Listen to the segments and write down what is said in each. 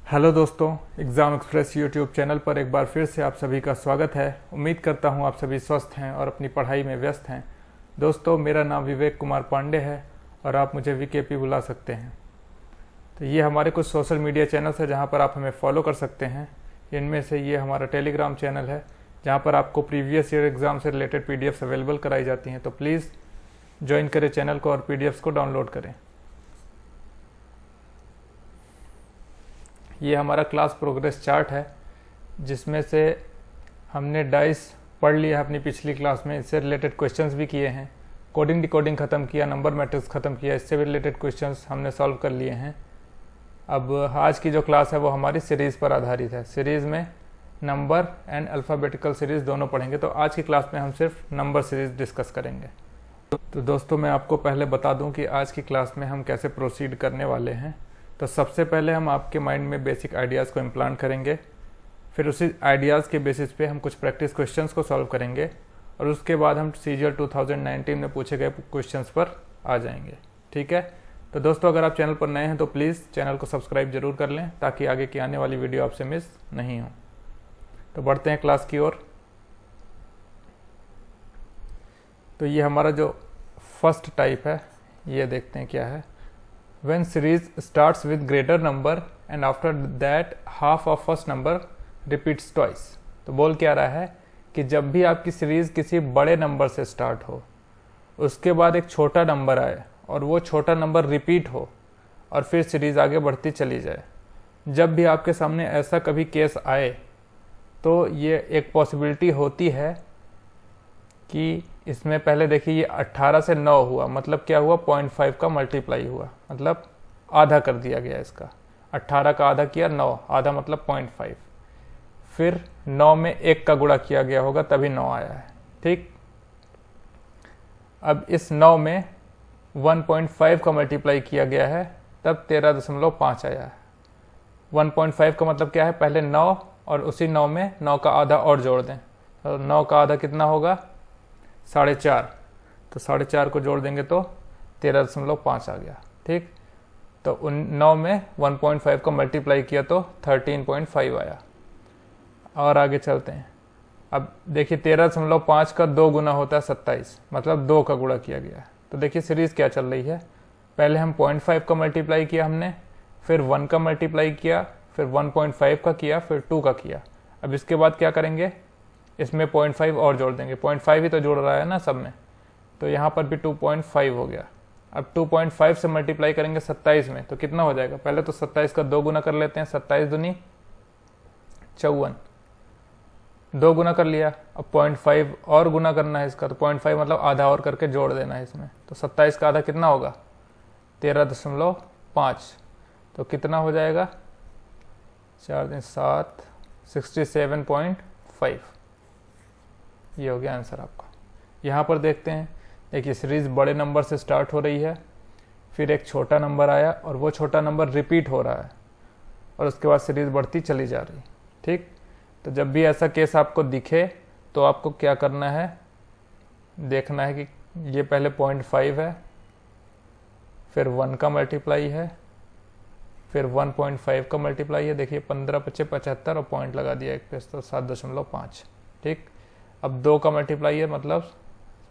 Hello दोस्तों, exam express YouTube channel पर एक बार फिर से आप सभी का स्वागत है। उम्मीद करता हूं आप सभी स्वस्थ हैं और अपनी पढ़ाई में व्यस्त हैं। दोस्तों, मेरा नाम विवेक कुमार पांडे है और आप मुझे वीकेपी बुला सकते हैं। तो ये हमारे कुछ सोशल मीडिया चैनल्स हैं जहां पर आप हमें फॉलो कर सकते हैं। इनमें से ये हमारा टेलीग्राम चैनल है जहाँ पर आपको प्रीवियस ईयर एग्ज़ाम से रिलेटेड पीडीएफ्स अवेलेबल कराई जाती हैं। तो प्लीज़ ज्वाइन करें चैनल को और पीडीएफ्स को डाउनलोड करें। ये हमारा क्लास प्रोग्रेस चार्ट है जिसमें से हमने डाइस पढ़ लिया है अपनी पिछली क्लास में। इससे रिलेटेड क्वेश्चंस भी किए हैं, कोडिंग डिकोडिंग ख़त्म किया, नंबर मैट्रिक्स ख़त्म किया, इससे भी रिलेटेड क्वेश्चंस हमने सॉल्व कर लिए हैं। अब आज की जो क्लास है वो हमारी सीरीज़ पर आधारित है। सीरीज़ में नंबर एंड अल्फ़ाबेटिकल सीरीज़ दोनों पढ़ेंगे। तो आज की क्लास में हम सिर्फ नंबर सीरीज़ डिस्कस करेंगे। तो दोस्तों, मैं आपको पहले बता दूं कि आज की क्लास में हम कैसे प्रोसीड करने वाले हैं। तो सबसे पहले हम आपके माइंड में बेसिक आइडियाज़ को इम्प्लांट करेंगे, फिर उसी आइडियाज़ के बेसिस पे हम कुछ प्रैक्टिस क्वेश्चंस को सॉल्व करेंगे और उसके बाद हम सीजीएल 2019 में पूछे गए क्वेश्चंस पर आ जाएंगे। ठीक है। तो दोस्तों, अगर आप चैनल पर नए हैं तो प्लीज़ चैनल को सब्सक्राइब जरूर कर लें ताकि आगे की आने वाली वीडियो आपसे मिस नहीं हो। तो बढ़ते हैं क्लास की ओर। तो ये हमारा जो फर्स्ट टाइप है, ये देखते हैं क्या है। When series starts with greater number and after that half of first number repeats twice। तो बोल क्या रहा है कि जब भी आपकी सीरीज किसी बड़े नंबर से स्टार्ट हो, उसके बाद एक छोटा नंबर आए और वो छोटा नंबर रिपीट हो और फिर सीरीज आगे बढ़ती चली जाए। जब भी आपके सामने ऐसा कभी केस आए तो ये एक पॉसिबिलिटी होती है कि इसमें पहले देखिए ये 18 से 9 हुआ, मतलब क्या हुआ, 0.5 का मल्टीप्लाई हुआ, मतलब आधा कर दिया गया इसका। 18 का आधा किया 9, आधा मतलब 0.5। फिर 9 में 1 का गुणा किया गया होगा तभी 9 आया है। ठीक। अब इस 9 में 1.5 का मल्टीप्लाई किया गया है तब 13.5 आया है। 1.5 का मतलब क्या है, पहले 9 और उसी 9 में 9 का आधा और जोड़ दें। तो 9 का आधा कितना होगा, 4.5। तो 4.5 को जोड़ देंगे तो 13.5 आ गया। ठीक। तो उन 9 में 1.5 का मल्टीप्लाई किया तो 13.5 आया। और आगे चलते हैं। अब देखिए 13.5 का 2 गुना होता है 27, मतलब 2 का गुणा किया गया है। तो देखिए सीरीज़ क्या चल रही है, पहले हम 0.5 का मल्टीप्लाई किया हमने, फिर 1 का मल्टीप्लाई किया, फिर 1.5 का किया, फिर 2 का किया। अब इसके बाद क्या करेंगे, इसमें 0.5 और जोड़ देंगे। 0.5 ही तो जोड़ रहा है ना सब में, तो यहाँ पर भी 2.5 हो गया। अब 2.5 से मल्टीप्लाई करेंगे 27 में तो कितना हो जाएगा, पहले तो 27 का 2 गुना कर लेते हैं। 27 दूनी 54, 2 गुना कर लिया। अब 0.5 और गुना करना है इसका, तो 0.5 मतलब आधा और करके जोड़ देना है इसमें। तो 27 का आधा कितना होगा, 13.5। तो कितना हो जाएगा, 4 दिन 7, 67.5। ये हो गया आंसर आपका। यहाँ पर देखते हैं, देखिए सीरीज बड़े नंबर से स्टार्ट हो रही है, फिर एक छोटा नंबर आया और वो छोटा नंबर रिपीट हो रहा है और उसके बाद सीरीज बढ़ती चली जा रही। ठीक। तो जब भी ऐसा केस आपको दिखे तो आपको क्या करना है, देखना है कि ये पहले 0.5 है, फिर 1 का मल्टीप्लाई है, फिर 1.5 का मल्टीप्लाई है। देखिए 15 × 75 और पॉइंट लगा दिया एक पे, तो 7.5। ठीक। अब 2 का मल्टीप्लाई है, मतलब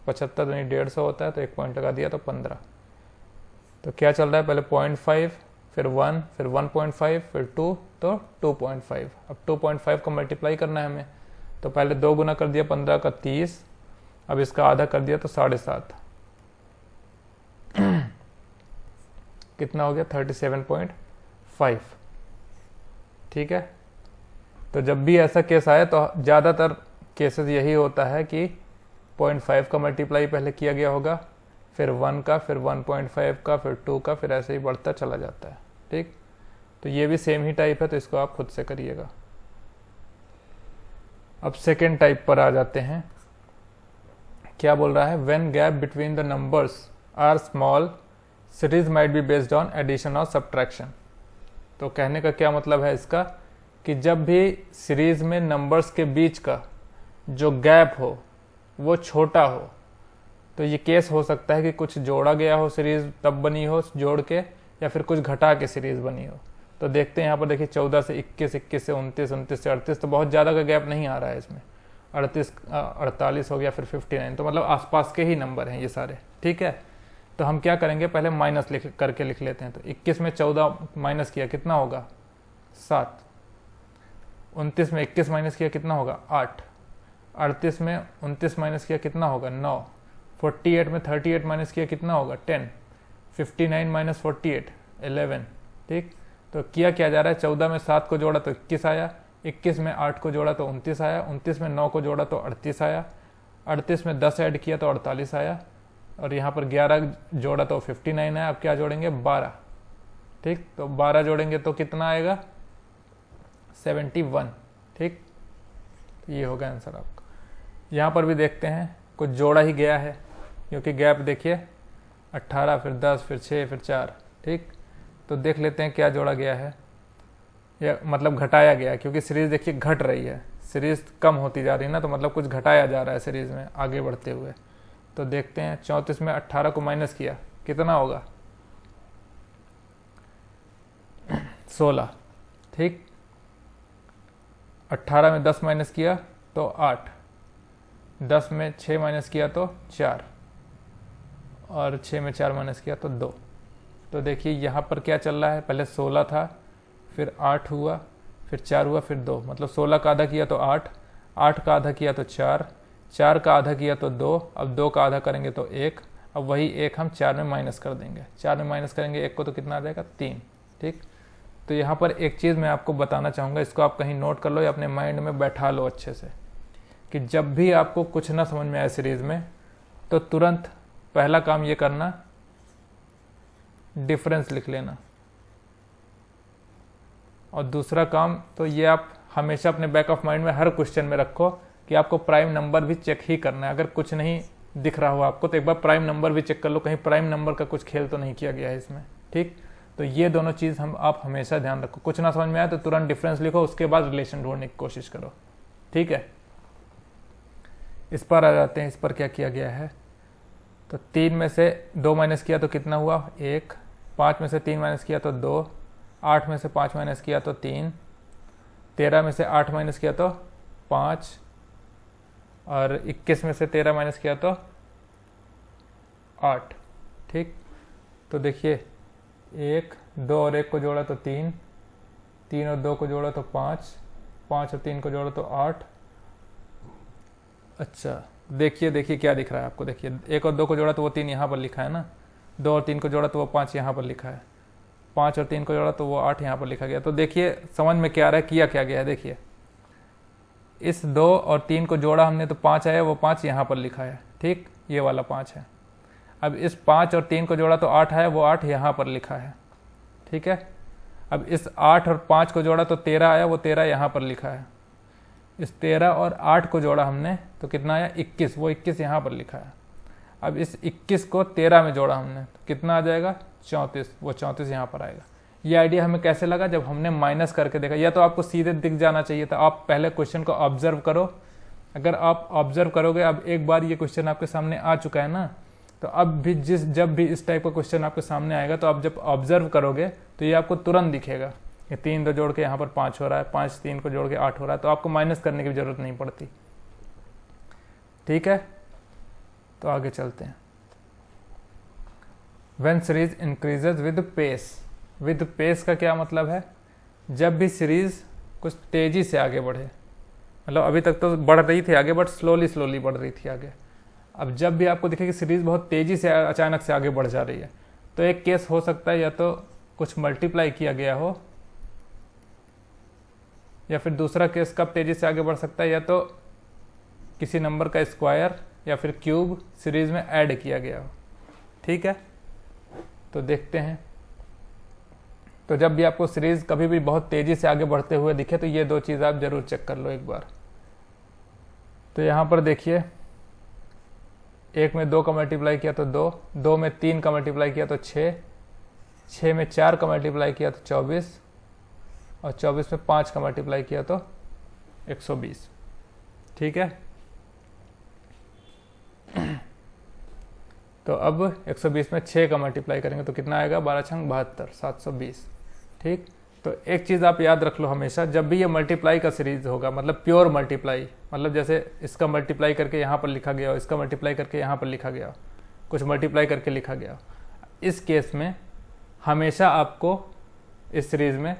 75 यानी 150 होता है, तो एक पॉइंट लगा दिया तो 15। तो क्या चल रहा है, पहले 0.5, फिर 1, फिर 1.5, फिर 2, तो 2.5। अब 2.5 का मल्टीप्लाई करना है हमें, तो पहले 2 गुना कर दिया 15 का 30, अब इसका आधा कर दिया तो 7.5। कितना हो गया, 37.5। ठीक है। तो जब भी ऐसा केस आए तो ज़्यादातर केसेस यही होता है कि 0.5 का मल्टीप्लाई पहले किया गया होगा, फिर 1 का, फिर 1.5 का, फिर 2 का, फिर ऐसे ही बढ़ता चला जाता है। ठीक। तो ये भी सेम ही टाइप है, तो इसको आप खुद से करिएगा। अब सेकेंड टाइप पर आ जाते हैं। क्या बोल रहा है, when gap between the numbers are small series might be based on addition और सब्ट्रैक्शन। तो कहने का क्या मतलब है इसका, कि जब भी सीरीज में नंबर्स के बीच का जो गैप हो वो छोटा हो, तो ये केस हो सकता है कि कुछ जोड़ा गया हो सीरीज तब बनी हो जोड़ के, या फिर कुछ घटा के सीरीज बनी हो। तो देखते हैं यहाँ पर देखिए 14 से 21, 21 से 29, 29 से 38, तो बहुत ज़्यादा का गैप नहीं आ रहा है इसमें। 48 हो गया, फिर 59, तो मतलब आसपास के ही नंबर हैं ये सारे। ठीक है, तो हम क्या करेंगे, पहले माइनस करके लिख लेते हैं। तो 21 में 14 माइनस किया कितना होगा 7, 29 में 21 माइनस किया कितना होगा 8, 38 में 29 माइनस किया कितना होगा 9, 48 में 38 माइनस किया कितना होगा 10, 59 माइनस 48 11। ठीक, तो किया क्या जा रहा है, 14 में 7 को जोड़ा तो 21 आया, 21 में 8 को जोड़ा तो 29 आया, 29 में 9 को जोड़ा तो 38 आया, 38 में 10 ऐड किया तो 48 आया, और यहाँ पर 11 जोड़ा तो 59 आया। अब क्या जोड़ेंगे 12। ठीक, तो 12 जोड़ेंगे तो कितना आएगा 71। ठीक, तो ये होगा आंसर आपका। यहाँ पर भी देखते हैं कुछ जोड़ा ही गया है, क्योंकि गैप देखिए 18, फिर 10, फिर 6, फिर 4। ठीक, तो देख लेते हैं क्या जोड़ा गया है, या मतलब घटाया गया, क्योंकि सीरीज देखिए घट रही है, सीरीज कम होती जा रही है ना, तो मतलब कुछ घटाया जा रहा है सीरीज में आगे बढ़ते हुए। तो देखते हैं 34 में 18 को माइनस किया कितना होगा 16। ठीक, 18 में 10 माइनस किया तो 8, 10 में 6 माइनस किया तो 4, और 6 में 4 माइनस किया तो 2। तो देखिए यहाँ पर क्या चल रहा है, पहले 16 था, फिर 8 हुआ, फिर 4 हुआ, फिर 2, मतलब 16 का आधा किया तो 8, 8 का आधा किया तो 4, 4 का आधा किया तो 2, अब 2 का आधा करेंगे तो 1, अब वही 1 हम 4 में माइनस कर देंगे, 4 में माइनस करेंगे 1 को तो कितना आ जाएगा 3। ठीक, तो यहाँ पर एक चीज़ मैं आपको बताना चाहूँगा, इसको आप कहीं नोट कर लो या अपने माइंड में बैठा लो अच्छे से, कि जब भी आपको कुछ ना समझ में आए सीरीज़ में, तो तुरंत पहला काम ये करना, डिफरेंस लिख लेना, और दूसरा काम तो ये आप हमेशा अपने बैक ऑफ माइंड में हर क्वेश्चन में रखो कि आपको प्राइम नंबर भी चेक ही करना है। अगर कुछ नहीं दिख रहा हो आपको तो एक बार प्राइम नंबर भी चेक कर लो, कहीं प्राइम नंबर का कुछ खेल तो नहीं किया गया है इसमें। ठीक, तो ये दोनों चीज़ आप हमेशा ध्यान रखो। कुछ ना समझ में आए तो तुरंत डिफरेंस लिखो, उसके बाद रिलेशन ढूंढने की कोशिश करो। ठीक है, इस पर आ जाते हैं। इस पर क्या किया गया है, तो 3 में से 2 माइनस किया तो कितना हुआ 1, 5 में से 3 माइनस किया तो 2, 8 में से 5 माइनस किया तो 3, 13 में से 8 माइनस किया तो 5, और 21 में से 13 माइनस किया तो 8। ठीक, तो देखिए 1, 2 और 1 को जोड़ा तो 3, 3 और 2 को जोड़ा तो 5, 5 और 3 को जोड़ा तो 8। अच्छा, देखिए क्या दिख रहा है आपको, देखिए 1 और 2 को जोड़ा तो वो 3 यहाँ पर लिखा है ना, 2 और 3 को जोड़ा तो वो 5 यहाँ पर लिखा है, 5 और 3 को जोड़ा तो वो 8 यहाँ पर लिखा गया। तो देखिए समझ में क्या आ रहा है, किया क्या गया है। देखिए इस 2 और 3 को जोड़ा हमने तो 5 आया, वो 5 यहाँ पर लिखा है। ठीक, ये वाला 5 है। अब इस 5 और 3 को जोड़ा तो 8 आया, वो 8 यहाँ पर लिखा है। ठीक है, अब इस 8 और 5 को जोड़ा तो 13 आया, वो 13 यहाँ पर लिखा है। इस 13 और 8 को जोड़ा हमने तो कितना आया 21, वो 21 यहाँ पर लिखा है। अब इस 21 को 13 में जोड़ा हमने तो कितना आ जाएगा 34, वो 34 यहाँ पर आएगा। ये आइडिया हमें कैसे लगा, जब हमने माइनस करके देखा। या तो आपको सीधे दिख जाना चाहिए था, आप पहले क्वेश्चन को ऑब्जर्व करो। अगर आप ऑब्जर्व करोगे, अब एक बार ये क्वेश्चन आपके सामने आ चुका है ना, तो अब भी जब भी इस टाइप का क्वेश्चन आपके सामने आएगा तो आप जब ऑब्जर्व करोगे तो ये आपको तुरंत दिखेगा कि 3 2 जोड़ के यहाँ पर 5 हो रहा है, 5 3 को जोड़ के 8 हो रहा है, तो आपको माइनस करने की जरूरत नहीं पड़ती। ठीक है, तो आगे चलते हैं। When series increases with pace. With pace का क्या मतलब है, जब भी सीरीज कुछ तेजी से आगे बढ़े, मतलब अभी तक तो बढ़ रही थी आगे, बट स्लोली बढ़ रही थी आगे। अब जब भी आपको दिखे कि सीरीज बहुत तेजी से अचानक से आगे बढ़ जा रही है, तो एक केस हो सकता है या तो कुछ मल्टीप्लाई किया गया हो, या फिर दूसरा केस कब तेजी से आगे बढ़ सकता है, या तो किसी नंबर का स्क्वायर या फिर क्यूब सीरीज में ऐड किया गया हो। ठीक है, तो देखते हैं। तो जब भी आपको सीरीज कभी भी बहुत तेजी से आगे बढ़ते हुए दिखे तो ये 2 चीज़ आप जरूर चेक कर लो एक बार। तो यहाँ पर देखिए, 1 में 2 का मल्टीप्लाई किया तो 2, 2 में 3 का मल्टीप्लाई किया तो 6, 6 में 4 का मल्टीप्लाई किया तो 24, और 24 में 5 का मल्टीप्लाई किया तो 120। ठीक है, तो अब 120 में 6 का मल्टीप्लाई करेंगे तो कितना आएगा 12 छंग 72, 720। ठीक, तो एक चीज़ आप याद रख लो हमेशा, जब भी ये मल्टीप्लाई का सीरीज होगा, मतलब प्योर मल्टीप्लाई, मतलब जैसे इसका मल्टीप्लाई करके यहाँ पर लिखा गया हो, इसका मल्टीप्लाई करके यहाँ पर लिखा गया हो, कुछ मल्टीप्लाई करके लिखा गया हो, इस केस में हमेशा आपको इस सीरीज में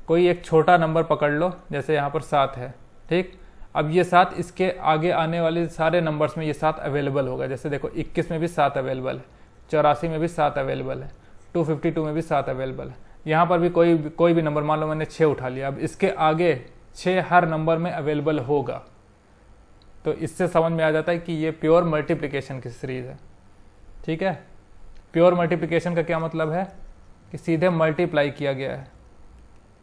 कोई एक छोटा नंबर पकड़ लो, जैसे यहाँ पर 7 है, ठीक। अब ये 7 इसके आगे आने वाले सारे नंबर्स में ये 7 अवेलेबल होगा। जैसे देखो 21 में भी 7 अवेलेबल है, 84 में भी 7 अवेलेबल है, 252 में भी 7 अवेलेबल है। यहाँ पर भी कोई भी नंबर, मान लो मैंने 6 उठा लिया, अब इसके आगे 6 हर नंबर में अवेलेबल होगा। तो इससे समझ में आ जाता है कि ये प्योर मल्टीप्लिकेशन की सीरीज है, ठीक है। प्योर मल्टीप्लिकेशन का क्या मतलब है कि सीधे मल्टीप्लाई किया गया है,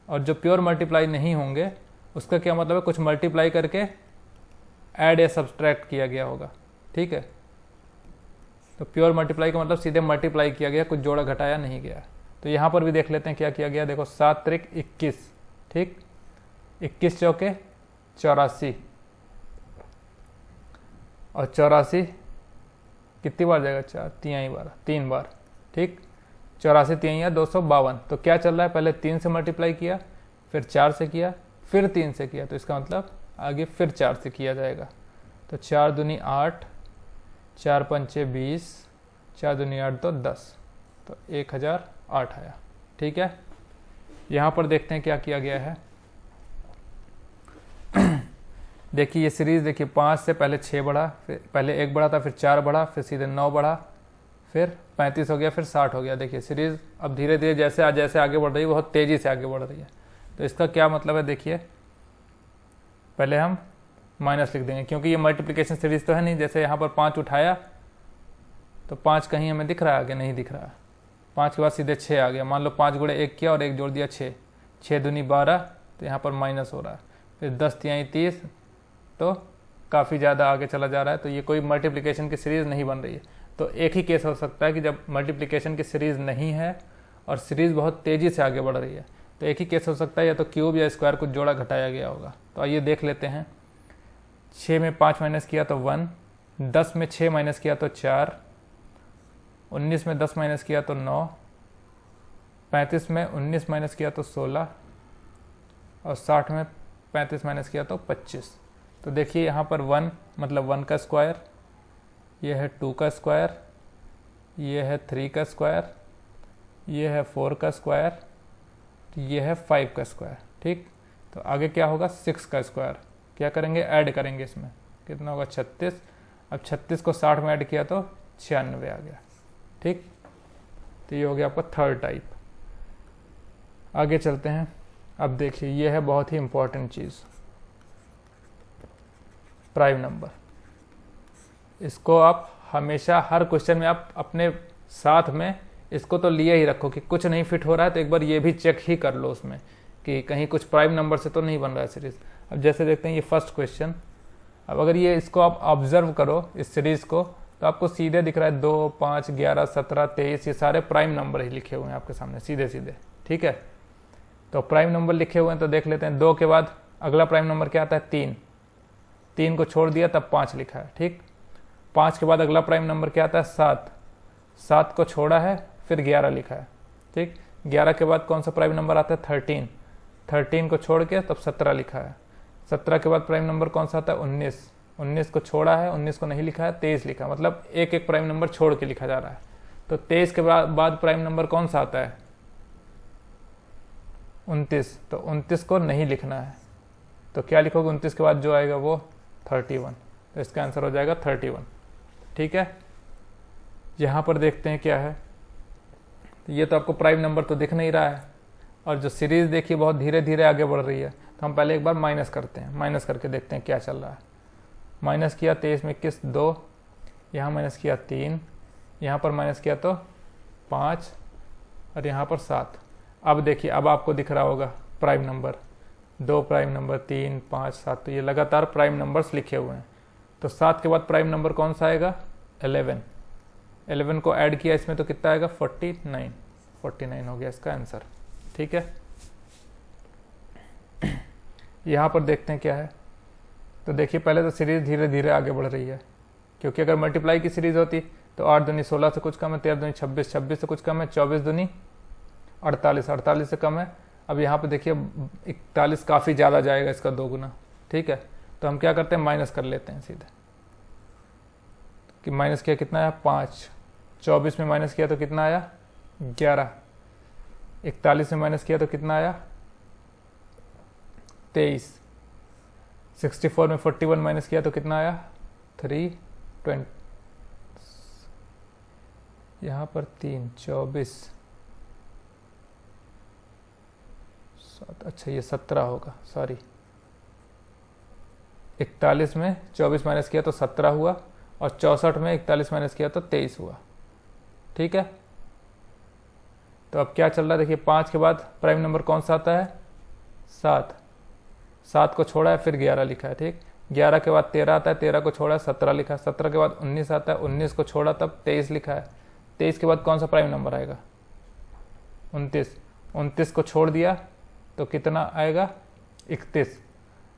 और जो प्योर मल्टीप्लाई नहीं होंगे उसका क्या मतलब है, कुछ मल्टीप्लाई करके ऐड या सब्सट्रैक्ट किया गया होगा, ठीक है। तो प्योर मल्टीप्लाई का मतलब सीधे मल्टीप्लाई किया गया, कुछ जोड़ा घटाया नहीं गया। तो यहाँ पर भी देख लेते हैं क्या किया गया। देखो 7 त्रिक 21, ठीक, 21 चौके 84, और 84 कितनी बार जाएगा, 4 तिहाई बार, 3 बार, ठीक। 84 तिहाई 252। तो क्या चल रहा है, पहले 3 से मल्टीप्लाई किया, फिर 4 से किया, फिर 3 से किया, तो इसका मतलब आगे फिर 4 से किया जाएगा। तो 4 दूनी 8, 4 पंचे 20, 4 दूनी 8 तो 10, तो 1008 आया, ठीक है। यहाँ पर देखते हैं क्या किया गया है। देखिए ये सीरीज, देखिए 5 से पहले 6 बढ़ा, फिर पहले 1 बढ़ा था, फिर 4 बढ़ा, फिर सीधे 9 बढ़ा, फिर 35 हो गया, फिर 60 हो गया। देखिए सीरीज अब धीरे धीरे जैसे आगे बढ़ रही है, बहुत तेज़ी से आगे बढ़ रही है। तो इसका क्या मतलब है, देखिए पहले हम माइनस लिख देंगे, क्योंकि ये मल्टीप्लिकेशन सीरीज तो है नहीं। जैसे यहाँ पर 5 उठाया तो 5 कहीं हमें दिख रहा है, आगे नहीं दिख रहा है। 5 के बाद सीधे 6 आ गया, मान लो 5 गुणे 1 किया और 1 जोड़ दिया 6, 6 दूनी 12, तो यहाँ पर माइनस हो रहा है। फिर 10 तिहाई 30, तो काफ़ी ज़्यादा आगे चला जा रहा है। तो ये कोई मल्टीप्लिकेशन की सीरीज़ नहीं बन रही है। तो एक ही केस हो सकता है कि जब मल्टीप्लिकेशन की सीरीज़ नहीं है और सीरीज़ बहुत तेज़ी से आगे बढ़ रही है, तो एक ही केस हो सकता है, या तो क्यूब या स्क्वायर कुछ जोड़ा घटाया गया होगा। तो आइए देख लेते हैं। 6 में 5 माइनस किया तो 1, 10 में 6 माइनस किया तो 4, 19 में 10 माइनस किया तो 9, 35 में 19 माइनस किया तो 16, और 60 में 35 माइनस किया तो 25। तो देखिए यहाँ पर 1 मतलब 1 का स्क्वायर, ये है 2 का स्क्वायर, ये है 3 का स्क्वायर, ये है 4 का स्क्वायर, ये है 5 का स्क्वायर, ठीक। तो आगे क्या होगा, 6 का स्क्वायर। क्या करेंगे, ऐड करेंगे, इसमें कितना होगा 36। अब 36 को 60 में ऐड किया तो 96 आ गया, ठीक। तो ये हो गया आपका थर्ड टाइप। आगे चलते हैं। अब देखिए ये है बहुत ही इंपॉर्टेंट चीज़, प्राइम नंबर। इसको आप हमेशा हर क्वेश्चन में आप अपने साथ में इसको तो लिए ही रखो कि कुछ नहीं फिट हो रहा है तो एक बार ये भी चेक ही कर लो उसमें कि कहीं कुछ प्राइम नंबर से तो नहीं बन रहा है सीरीज। अब जैसे देखते हैं ये फर्स्ट क्वेश्चन। अब अगर ये इसको आप ऑब्जर्व करो इस सीरीज को, तो आपको सीधे दिख रहा है 2, 5, 11, 17, 23, ये सारे प्राइम नंबर ही लिखे हुए हैं आपके सामने सीधे सीधे, ठीक है। तो प्राइम नंबर लिखे हुए हैं, तो देख लेते हैं। 2 के बाद अगला प्राइम नंबर क्या आता है, 3, 3 को छोड़ दिया तब 5 लिखा है, ठीक। 5 के बाद अगला प्राइम नंबर क्या आता है, 7, 7 को छोड़ा है फिर 11 लिखा है, ठीक। 11 के बाद कौन सा प्राइम नंबर आता है, 13, 13 को छोड़ के तब 17 लिखा है। 17 के बाद प्राइम नंबर कौन सा आता है, 19, 19 को छोड़ा है, 19 को नहीं लिखा है, 23 लिखा है। मतलब एक एक प्राइम नंबर छोड़ के लिखा जा रहा है। तो 23 के बाद प्राइम नंबर कौन सा आता है, 29, तो 29 को नहीं लिखना है। तो क्या लिखोगे, 29 के बाद जो आएगा वो 31, तो इसका आंसर हो जाएगा 31, ठीक है। यहाँ पर देखते हैं क्या है। तो ये तो आपको प्राइम नंबर तो दिख नहीं रहा है, और जो सीरीज देखिए बहुत धीरे धीरे आगे बढ़ रही है। तो हम पहले एक बार माइनस करते हैं, माइनस करके देखते हैं क्या चल रहा है। माइनस किया 23 में 21 2, यहाँ माइनस किया 3, यहाँ पर माइनस किया तो 5, और यहाँ पर 7। अब देखिए अब आपको दिख रहा होगा प्राइम नंबर, 2 प्राइम नंबर, 3, 5, 7, तो ये लगातार प्राइम नंबर्स लिखे हुए हैं। तो 7 के बाद प्राइम नंबर कौन सा आएगा, 11, 11 को ऐड किया इसमें तो कितना आएगा, 49, 49 हो गया इसका आंसर, ठीक है। यहाँ पर देखते हैं क्या है। तो देखिए पहले तो सीरीज धीरे धीरे आगे बढ़ रही है, क्योंकि अगर मल्टीप्लाई की सीरीज होती तो 8 दूनी 16 से कुछ कम है, 13 दूनी 26, 26 से कुछ कम है, 24 दूनी 48, 48 से कम है, अब यहाँ पे देखिए 41 काफ़ी ज़्यादा जाएगा, इसका 2 गुना, ठीक है। तो हम क्या करते हैं, माइनस कर लेते हैं सीधे, कि माइनस किया कितना आया 5, 24 में माइनस किया तो कितना आया 11, 41 में माइनस किया तो कितना आया 23, 64 में 41 माइनस किया तो कितना आया 3, 20, यहाँ पर 3, 24, अच्छा ये 17 होगा, सॉरी। 41 में 24 माइनस किया तो 17 हुआ, और 64 में 41 माइनस किया तो 23 हुआ, ठीक है। तो अब क्या चल रहा है, देखिए 5 के बाद प्राइम नंबर कौन सा आता है 7, 7 को छोड़ा है फिर 11 लिखा है, ठीक। 11 के बाद 13 आता है, 13 को छोड़ा है 17 लिखा है, 17 के बाद 19 आता है, 19 को छोड़ा तब 23 लिखा है, 23 के बाद कौन सा प्राइम नंबर आएगा 29, 29 को छोड़ दिया तो कितना आएगा 31।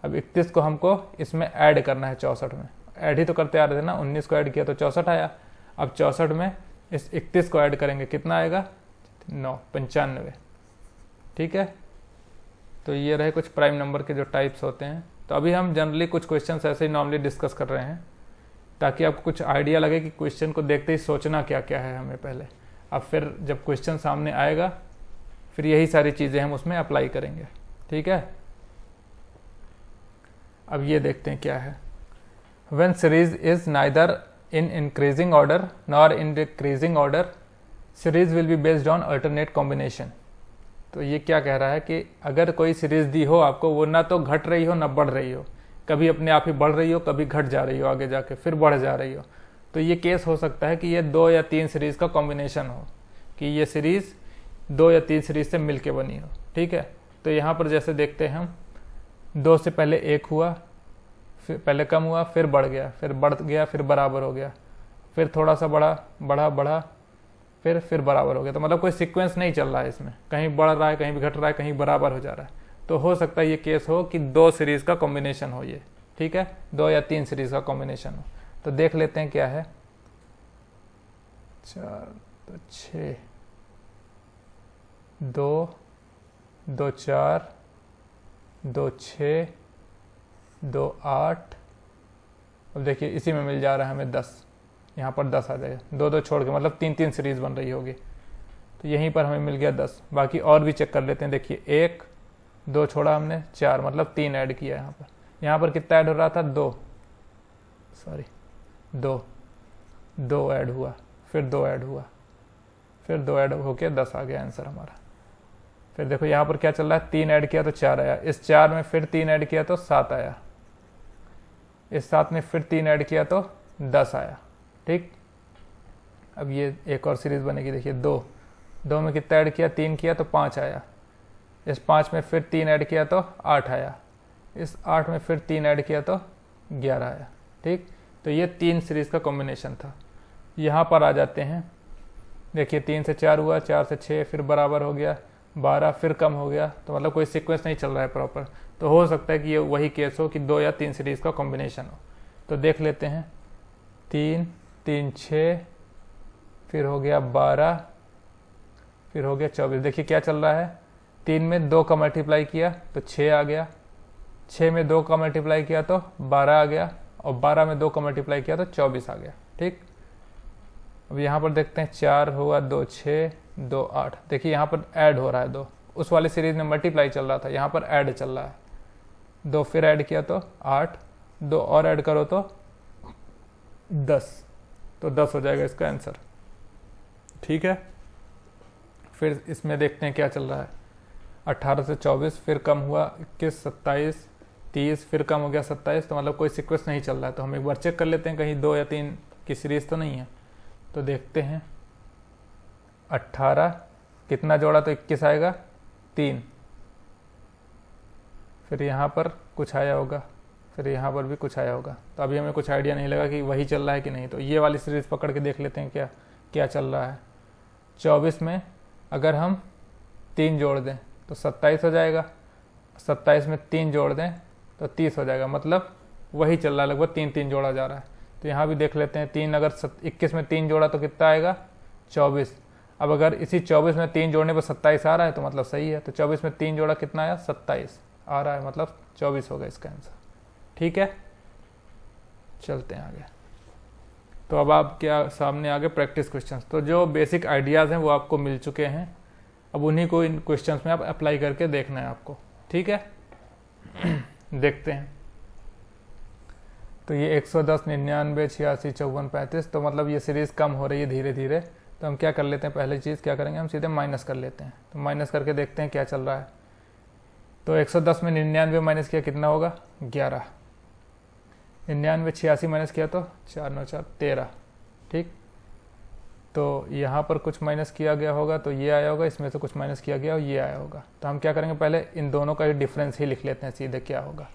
अब 31 को हमको इसमें ऐड करना है 64 में, ऐड ही तो करते आ रहे थे ना, 19 को ऐड किया तो 64 आया। अब 64 में इस 31 को ऐड करेंगे, कितना आएगा 9, 95, ठीक है। तो ये रहे कुछ प्राइम नंबर के जो टाइप्स होते हैं। तो अभी हम जनरली कुछ क्वेश्चंस ऐसे ही नॉर्मली डिस्कस कर रहे हैं, ताकि आपको कुछ आइडिया लगे कि क्वेश्चन को देखते ही सोचना क्या क्या है हमें पहले। अब फिर जब क्वेश्चन सामने आएगा फिर यही सारी चीज़ें हम उसमें अप्लाई करेंगे, ठीक है। अब ये देखते हैं क्या है। When series is neither in increasing order nor in decreasing order, series will be based on alternate combination। तो ये क्या कह रहा है कि अगर कोई सीरीज दी हो आपको, वो ना तो घट रही हो ना बढ़ रही हो, कभी अपने आप ही बढ़ रही हो, कभी घट जा रही हो आगे जाके, फिर बढ़ जा रही हो, तो ये केस हो सकता है कि ये 2 या 3 सीरीज का कॉम्बिनेशन हो, कि ये सीरीज 2 या 3 सीरीज से मिलके बनी हो, ठीक है। तो यहाँ पर जैसे देखते हैं हम, 2 से पहले 1 हुआ, फिर पहले कम हुआ, फिर बढ़ गया, फिर बढ़ गया, फिर बराबर हो गया, फिर थोड़ा सा बढ़ा, फिर बराबर हो गया। तो मतलब कोई सीक्वेंस नहीं चल रहा है इसमें, कहीं बढ़ रहा है, कहीं भी घट रहा है, कहीं बराबर हो जा रहा है। तो हो सकता है ये केस हो कि 2 सीरीज का कॉम्बिनेशन हो ये, ठीक है, 2 या 3 सीरीज का कॉम्बिनेशन हो। तो देख लेते हैं क्या है। 4 तो 6, 2 2 4, 2 6, 2 8। अब देखिए इसी में मिल जा रहा है हमें 10, यहाँ पर 10 आ जाएगा, 2 2 छोड़ के, मतलब 3 3 सीरीज बन रही होगी। तो यहीं पर हमें मिल गया 10। बाकी और भी चेक कर लेते हैं। देखिए 1 2 छोड़ा हमने, 4, मतलब 3 ऐड किया यहाँ पर। यहाँ पर कितना ऐड हो रहा था 2 ऐड हुआ, फिर 2 ऐड हुआ, फिर 2 ऐड होके 10 आ गया आंसर हमारा। फिर देखो यहाँ पर क्या चल रहा है, 3 ऐड किया तो 4 आया, इस 4 में फिर 3 ऐड किया तो 7 आया, इस 7 में फिर 3 ऐड किया तो 10 आया, ठीक। अब ये एक और सीरीज बनेगी। देखिए 2 में कितना ऐड किया, 3 किया तो 5 आया, इस 5 में फिर 3 ऐड किया तो 8 आया, इस 8 में फिर 3 ऐड किया तो 11 आया, ठीक। तो ये 3 सीरीज का कॉम्बिनेशन था। यहाँ पर आ जाते हैं, देखिए 3 से 4 हुआ, 4 से 6, फिर बराबर हो गया, 12, फिर कम हो गया। तो मतलब कोई सीक्वेंस नहीं चल रहा है प्रॉपर। तो हो सकता है कि ये वही केस हो कि 2 या 3 सीरीज का कॉम्बिनेशन हो। तो देख लेते हैं, 3 3 6, फिर हो गया 12, फिर हो गया 24। देखिए क्या चल रहा है, 3 में 2 का मल्टीप्लाई किया तो 6 आ गया, 6 में 2 का मल्टीप्लाई किया तो 12 आ गया, और 12 में 2 का मल्टीप्लाई किया तो 24 आ गया, ठीक। अब यहाँ पर देखते हैं, 4 हुआ, 2 6, 2 8। देखिए यहाँ पर ऐड हो रहा है 2, उस वाली सीरीज में मल्टीप्लाई चल रहा था, यहाँ पर ऐड चल रहा है 2, फिर ऐड किया तो 8, 2 और ऐड करो तो 10, तो 10 हो जाएगा इसका आंसर, ठीक है। फिर इसमें देखते हैं क्या चल रहा है, 18 से 24, फिर कम हुआ 21, 27, 30, फिर कम हो गया 27। तो मतलब कोई सीक्वेंस नहीं चल रहा है। तो हम एक बार चेक कर लेते हैं कहीं 2 या 3 की सीरीज तो नहीं है। तो देखते हैं, 18 कितना जोड़ा तो 21 आएगा, 3, फिर यहाँ पर कुछ आया होगा, फिर यहाँ पर भी कुछ आया होगा। तो अभी हमें कुछ आइडिया नहीं लगा कि वही चल रहा है कि नहीं। तो ये वाली सीरीज पकड़ के देख लेते हैं क्या क्या चल रहा है। 24 में अगर हम 3 जोड़ दें तो 27 हो जाएगा, 27 में 3 जोड़ दें तो 30 हो जाएगा, मतलब वही चल रहा है, लगभग 3 3 जोड़ा जा रहा है। तो यहाँ भी देख लेते हैं, 3 अगर 21 में 3 जोड़ा तो कितना आएगा 24, अब अगर इसी 24 में 3 जोड़ने पर 27 आ रहा है तो मतलब सही है। तो 24 में 3 जोड़ा कितना आया, 27 आ रहा है, मतलब 24 होगा इसका आंसर। ठीक है, चलते हैं आगे। तो अब आप क्या सामने आगे प्रैक्टिस क्वेश्चंस। तो जो बेसिक आइडियाज़ हैं वो आपको मिल चुके हैं, अब उन्हीं को इन क्वेश्चंस में आप अप्लाई करके देखना है आपको। ठीक है, देखते हैं। तो ये 110, 99, 86, 54, 35, तो मतलब ये सीरीज़ कम हो रही है धीरे धीरे। तो हम क्या कर लेते हैं, पहली चीज़ क्या करेंगे, हम सीधे माइनस कर लेते हैं। तो माइनस करके देखते हैं क्या चल रहा है। तो 110 में 99 माइनस किया कितना होगा, 11। 99 86 माइनस किया तो 4 9 4 13। ठीक, तो यहाँ पर कुछ माइनस किया गया होगा तो ये आया होगा, इसमें से कुछ माइनस किया गया और ये आया होगा। तो हम क्या करेंगे, पहले इन दोनों का डिफरेंस ही लिख लेते हैं सीधे क्या होगा।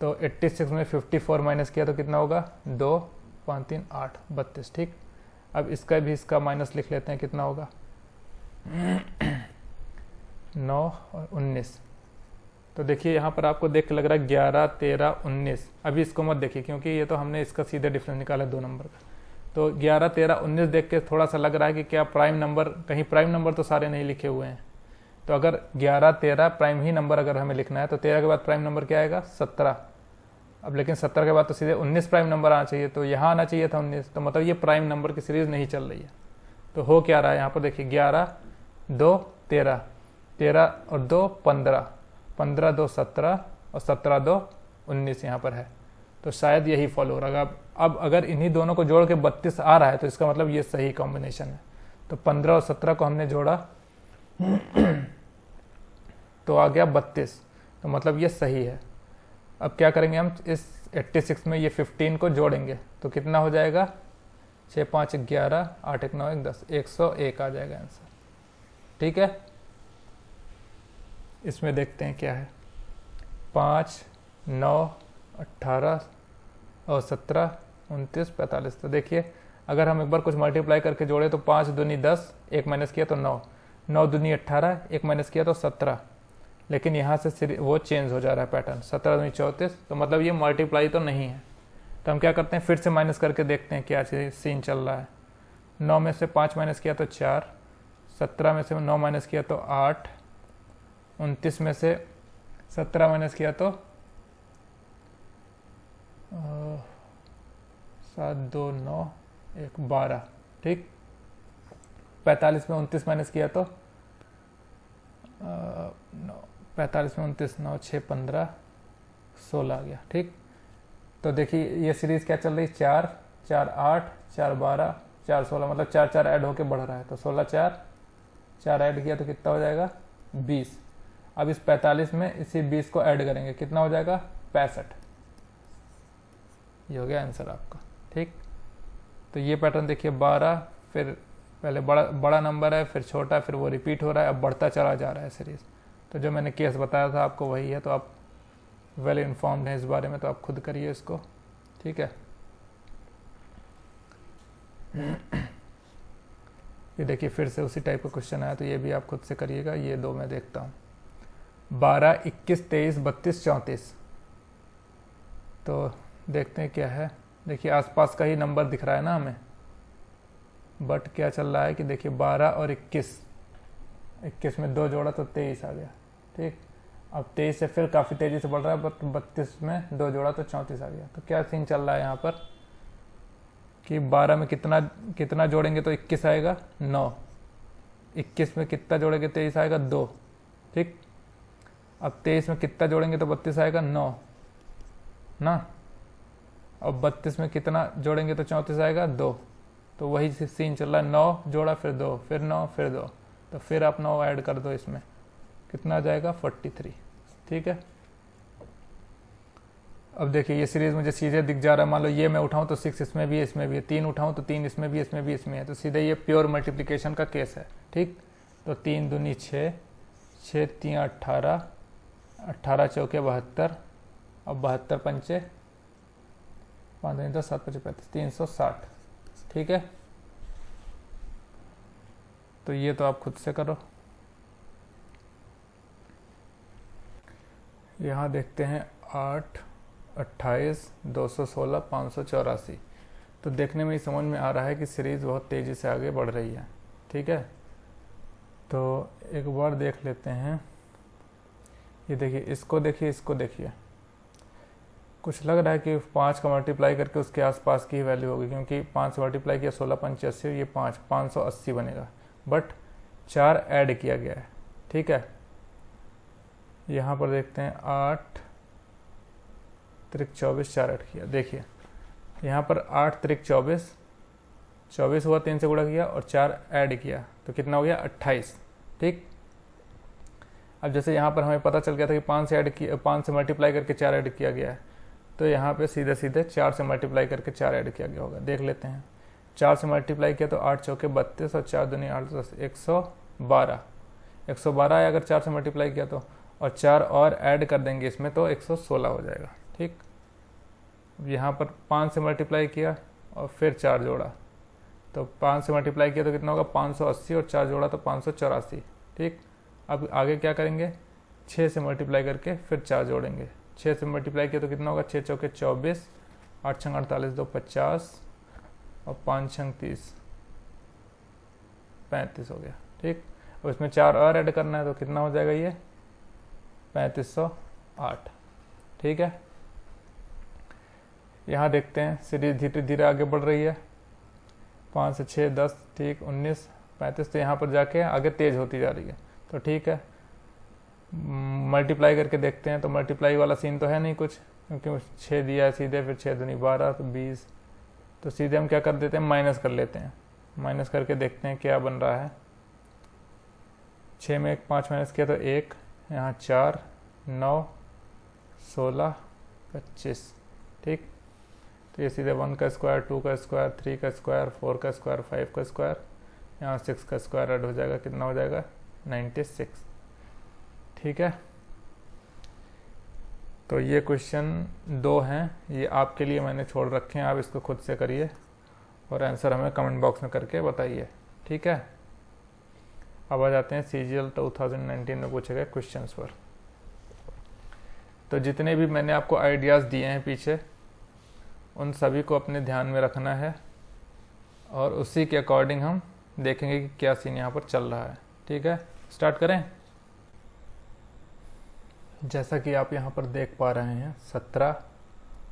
तो 86 में 54 माइनस किया तो कितना होगा, 2 5 3 8 32। ठीक, अब इसका भी इसका माइनस लिख लेते हैं, कितना होगा 9 और 19। तो देखिए यहाँ पर आपको देख के लग रहा है 11 13 19। अभी इसको मत देखिए क्योंकि ये तो हमने इसका सीधे डिफरेंस निकाला 2 नंबर का। तो 11 13 19 देख के थोड़ा सा लग रहा है कि क्या प्राइम नंबर, कहीं प्राइम नंबर तो सारे नहीं लिखे हुए हैं। तो अगर 11 13 प्राइम ही नंबर अगर हमें लिखना है तो 13 के बाद प्राइम नंबर क्या आएगा, 17। अब लेकिन 17 के बाद तो सीधे 19 प्राइम नंबर आना चाहिए, तो यहाँ आना चाहिए था 19। तो मतलब ये प्राइम नंबर की सीरीज़ नहीं चल रही है। तो हो क्या रहा है यहाँ पर देखिए, 11 2 13, 13 और 2 15, 15 2 17 और 17 2 19 यहाँ पर है। तो शायद यही फॉलो हो रहा है। अब अगर इन्हीं दोनों को जोड़ के 32 आ रहा है तो इसका मतलब ये सही कॉम्बिनेशन है। तो 15 और 17 को हमने जोड़ा तो आ गया 32, तो मतलब ये सही है। अब क्या करेंगे, हम इस 86 में ये 15 को जोड़ेंगे तो कितना हो जाएगा, 6 5 11 8 1 9 1 10, 101 आ जाएगा आंसर। ठीक है, इसमें देखते हैं क्या है, 5 9 18 और 17 29 45। तो देखिए अगर हम एक बार कुछ मल्टीप्लाई करके जोड़े तो 5 दूनी 10, 1 माइनस किया तो 9, 9 दूनी 18, 1 माइनस किया तो 17। लेकिन यहाँ से वो चेंज हो जा रहा है पैटर्न, 17 दूनी 34। तो मतलब ये मल्टीप्लाई तो नहीं है। तो हम क्या करते हैं, फिर से माइनस करके देखते हैं क्या सीन चल रहा है। 9 में से 5 माइनस किया तो 4, 17 में से 9 माइनस किया तो 8, 29 में से 17 माइनस किया तो 7 2 9 1 12। ठीक, 45 में 29 माइनस किया तो 45 में 29 9 6 15 16 आ गया। ठीक, तो देखिए ये सीरीज़ क्या चल रही, 4 4 8 4 12 4 16, मतलब 4 4 ऐड होके बढ़ रहा है। तो 16 4 4 ऐड किया तो कितना हो जाएगा, 20। अब इस 45 में इसी 20 को ऐड करेंगे, कितना हो जाएगा, 65। ये हो गया आंसर आपका। ठीक, तो ये पैटर्न देखिए, 12 फिर पहले बड़ा नंबर है, फिर छोटा, फिर वो रिपीट हो रहा है, अब बढ़ता चला जा रहा है सीरीज़। तो जो मैंने केस बताया था आपको वही है। तो आप वेल इन्फॉर्म्ड हैं इस बारे में, तो आप खुद करिए इसको। ठीक है, ये देखिए फिर से उसी टाइप का क्वेश्चन आया, तो ये भी आप खुद से करिएगा। ये 2 मैं देखता हूँ, 12 21 23 32 34। तो देखते हैं क्या है। देखिए आसपास का ही नंबर दिख रहा है ना हमें, बट क्या चल रहा है कि देखिए 12 और 21 में 2 जोड़ा तो 23 आ गया। ठीक, अब 23 से फिर काफ़ी तेज़ी से बढ़ रहा है, बट 32 में 2 जोड़ा तो 34 आ गया। तो क्या सीन चल रहा है यहाँ पर कि 12 में कितना जोड़ेंगे तो 21 आएगा, 9। 21 में कितना जोड़ेंगे, 23 आएगा, 2। ठीक, अब 23 में कितना जोड़ेंगे तो 32 आएगा, 9 ना। अब 32 में कितना जोड़ेंगे तो 34 आएगा, 2। तो वही सीन चल रहा है, 9 जोड़ा फिर 2 फिर 9 फिर 2। तो फिर आप 9 ऐड कर दो, इसमें कितना आ जाएगा, 43। ठीक है, अब देखिए ये सीरीज़ मुझे सीधे दिख जा रहा है। मान लो ये मैं उठाऊं तो 6 इसमें भी है, इसमें भी है। 3 उठाऊं तो 3 इसमें भी, इसमें भी, इसमें है। तो सीधे ये प्योर मल्टीप्लिकेशन का केस है। ठीक, तो 3 दूनी 6, 6 3 18, 18 चौके 72, अब 72 पंचे 5 दूनी 10 7 5 35, 360। ठीक है, तो ये तो आप खुद से करो। यहाँ देखते हैं 8 28 216 584। तो देखने में ही समझ में आ रहा है कि सीरीज़ बहुत तेज़ी से आगे बढ़ रही है। ठीक है, तो एक बार देख लेते हैं। ये देखिए, इसको देखिए, इसको देखिए, कुछ लग रहा है कि 5 का मल्टीप्लाई करके उसके आसपास की ही वैल्यू होगी, क्योंकि 5 से मल्टीप्लाई किया 16 5 80, ये 580 बनेगा, बट 4 ऐड किया गया है। ठीक है, यहाँ पर देखते हैं 8 त्रिक 24, 4 ऐड किया। देखिए यहाँ पर 8 त्रिक 24, 24 हुआ, 3 से गुणा किया और 4 ऐड किया तो कितना हो गया 28। ठीक, अब जैसे यहाँ पर हमें पता चल गया था कि 5 से ऐड किया, 5 से मल्टीप्लाई करके 4 ऐड किया गया है, तो यहाँ पे सीधे सीधे 4 से मल्टीप्लाई करके 4 ऐड किया गया होगा। देख लेते हैं, 4 से मल्टीप्लाई किया तो 8 चौके 32 और 4 दूनी 8 10, 112 है अगर 4 से मल्टीप्लाई किया तो, और 4 और ऐड कर देंगे इसमें तो 116 हो जाएगा। ठीक, यहाँ पर 5 से मल्टीप्लाई किया और फिर 4 जोड़ा तो 5 से मल्टीप्लाई किया तो कितना होगा 580 और 4 जोड़ा तो 584। ठीक, अब आगे क्या करेंगे, 6 से मल्टीप्लाई करके फिर 4 जोड़ेंगे। 6 से मल्टीप्लाई किया तो कितना होगा 6 चौके 24, 8 छंग 48, 2 50 और 5 छंग 30, 35 हो गया। ठीक, अब इसमें 4 और ऐड करना है तो कितना हो जाएगा ये 3508। ठीक है, यहाँ देखते हैं सीरीज धीरे धीरे आगे बढ़ रही है, 5 से 6 10, ठीक 19 35, तो यहाँ पर जाके आगे तेज होती जा रही है। तो ठीक है, मल्टीप्लाई करके देखते हैं, तो मल्टीप्लाई वाला सीन तो है नहीं कुछ, क्योंकि 6 दिया है सीधे, फिर 6 दूनी 12 तो 20, तो सीधे हम क्या कर देते हैं माइनस कर लेते हैं। माइनस करके देखते हैं क्या बन रहा है। 6 में 5 माइनस किया तो 1, यहाँ 4 9 16 25। ठीक, तो ये सीधे 1 का स्क्वायर, 2 का स्क्वायर, 3 का स्क्वायर, 4 का स्क्वायर, 5 का स्क्वायर, यहाँ 6 का स्क्वायर ऐड हो जाएगा, कितना हो जाएगा 96। ठीक है, तो ये क्वेश्चन 2 हैं, ये आपके लिए मैंने छोड़ रखे हैं, आप इसको खुद से करिए और आंसर हमें कमेंट बॉक्स में करके बताइए। ठीक है, अब आ जाते हैं CGL 2019 में पूछे गए क्वेश्चंस पर। तो जितने भी मैंने आपको आइडियाज़ दिए हैं पीछे, उन सभी को अपने ध्यान में रखना है और उसी के अकॉर्डिंग हम देखेंगे कि क्या सीन यहाँ पर चल रहा है। ठीक है, स्टार्ट करें। जैसा कि आप यहाँ पर देख पा रहे हैं 17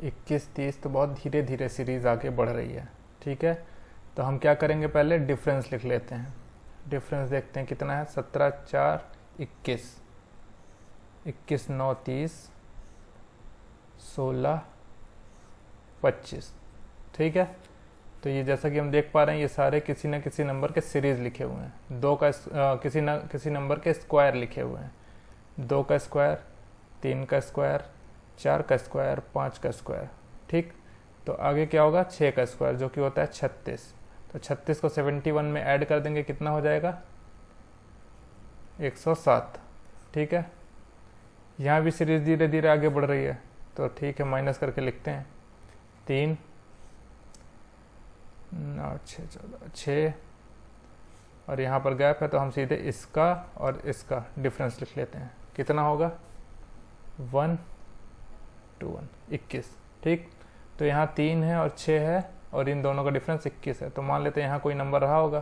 21 30, तो बहुत धीरे धीरे सीरीज़ आगे बढ़ रही है। ठीक है, तो हम क्या करेंगे, पहले डिफरेंस लिख लेते हैं। डिफरेंस देखते हैं कितना है, 17 4 21, 21 9 30, 16 25। ठीक है, तो ये जैसा कि हम देख पा रहे हैं ये सारे किसी न किसी नंबर के सीरीज़ लिखे हुए हैं। 2 का किसी नंबर के स्क्वायर लिखे हुए हैं। 2 का स्क्वायर, 3 का स्क्वायर, 4 का स्क्वायर, 5 का स्क्वायर। ठीक, तो आगे क्या होगा 6 का स्क्वायर जो कि होता है 36। तो 36 को 71 में ऐड कर देंगे, कितना हो जाएगा 107। ठीक है, यहाँ भी सीरीज धीरे धीरे आगे बढ़ रही है, तो ठीक है माइनस करके लिखते हैं। 3 8 6 14 6, और यहाँ पर गैप है तो हम सीधे इसका और इसका डिफरेंस लिख लेते हैं, कितना होगा 1 2 1 21। ठीक, तो यहाँ 3 है और 6 है और इन दोनों का डिफरेंस 21 है, तो मान लेते हैं यहाँ कोई नंबर रहा होगा।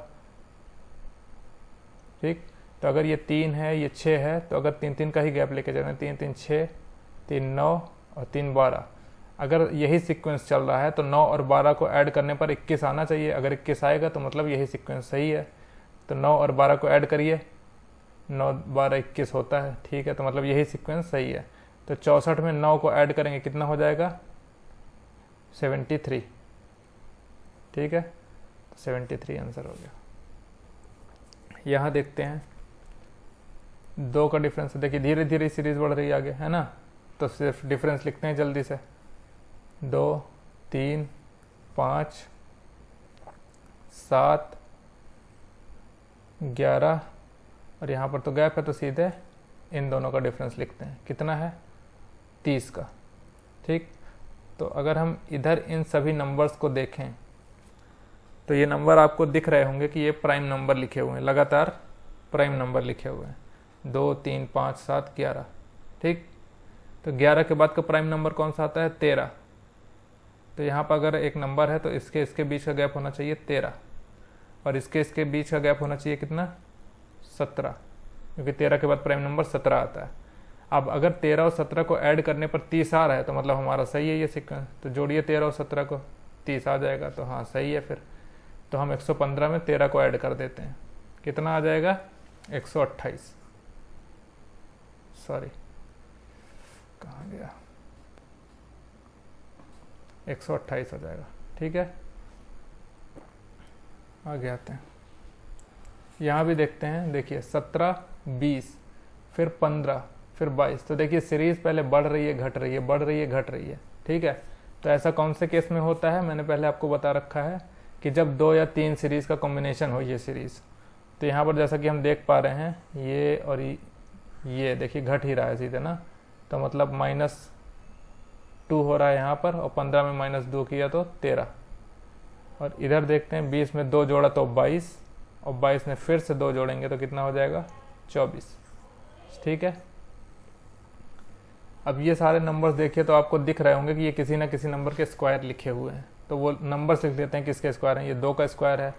ठीक, तो अगर ये 3 है ये 6 है, तो अगर 3 3 का ही गैप लेके जाना, 3 3 6, 3 9 और 3 12, अगर यही सीक्वेंस चल रहा है तो 9 और 12 को ऐड करने पर 21 आना चाहिए। अगर 21 आएगा तो मतलब यही सीक्वेंस सही है। तो 9 और 12 को ऐड करिए, 9 12 21 होता है। ठीक है, तो मतलब यही सीक्वेंस सही है। तो 64 में 9 को ऐड करेंगे, कितना हो जाएगा 73। ठीक है, 73 आंसर हो गया। यहाँ देखते हैं 2 का डिफरेंस, देखिए धीरे धीरे सीरीज बढ़ रही है आगे, है ना, तो सिर्फ डिफरेंस लिखते हैं जल्दी से। 2 3 5 7 11, और यहाँ पर तो गैप है तो सीधे इन दोनों का डिफरेंस लिखते हैं, कितना है 30 का। ठीक, तो अगर हम इधर इन सभी नंबर्स को देखें तो ये नंबर आपको दिख रहे होंगे कि ये प्राइम नंबर लिखे हुए हैं, लगातार प्राइम नंबर लिखे हुए हैं 2 3 5 7 11। ठीक, तो 11 के बाद का प्राइम नंबर कौन सा आता है 13। तो यहाँ पर अगर एक नंबर है तो इसके बीच का गैप होना चाहिए 13। और इसके बीच का गैप होना चाहिए कितना, 17, क्योंकि 13 के बाद प्राइम नंबर 17 आता है। अब अगर 13 और 17 को ऐड करने पर 30 आ रहा है तो मतलब हमारा सही है ये सीक्वेंस। तो जोड़िए 13 और 17 को, 30 आ जाएगा, तो हाँ सही है फिर। तो हम 115 में 13 को ऐड कर देते हैं, कितना आ जाएगा, 128, सॉरी कहाँ गया, 128 हो जाएगा। ठीक है, आगे आते हैं, यहाँ भी देखते हैं। देखिए 17, 20, फिर 15, फिर 22। तो देखिए सीरीज पहले बढ़ रही है, घट रही है, बढ़ रही है, घट रही है। ठीक है, तो ऐसा कौन से केस में होता है, मैंने पहले आपको बता रखा है कि जब 2 या 3 सीरीज का कॉम्बिनेशन हो, ये सीरीज। तो यहाँ पर जैसा कि हम देख पा रहे हैं, ये और ये देखिए घट ही रहा है सीधे ना, तो मतलब -2 हो रहा है यहाँ पर, और 15 में -2 किया तो 13। और इधर देखते हैं 20 में 2 जोड़ा तो 22, और 22 में फिर से 2 जोड़ेंगे तो कितना हो जाएगा, 24। ठीक है, अब ये सारे नंबर्स देखिए तो आपको दिख रहे होंगे कि ये किसी ना किसी नंबर के स्क्वायर लिखे हुए हैं। तो वो नंबर्स लिख देते हैं किसके स्क्वायर हैं। ये 2 का स्क्वायर है,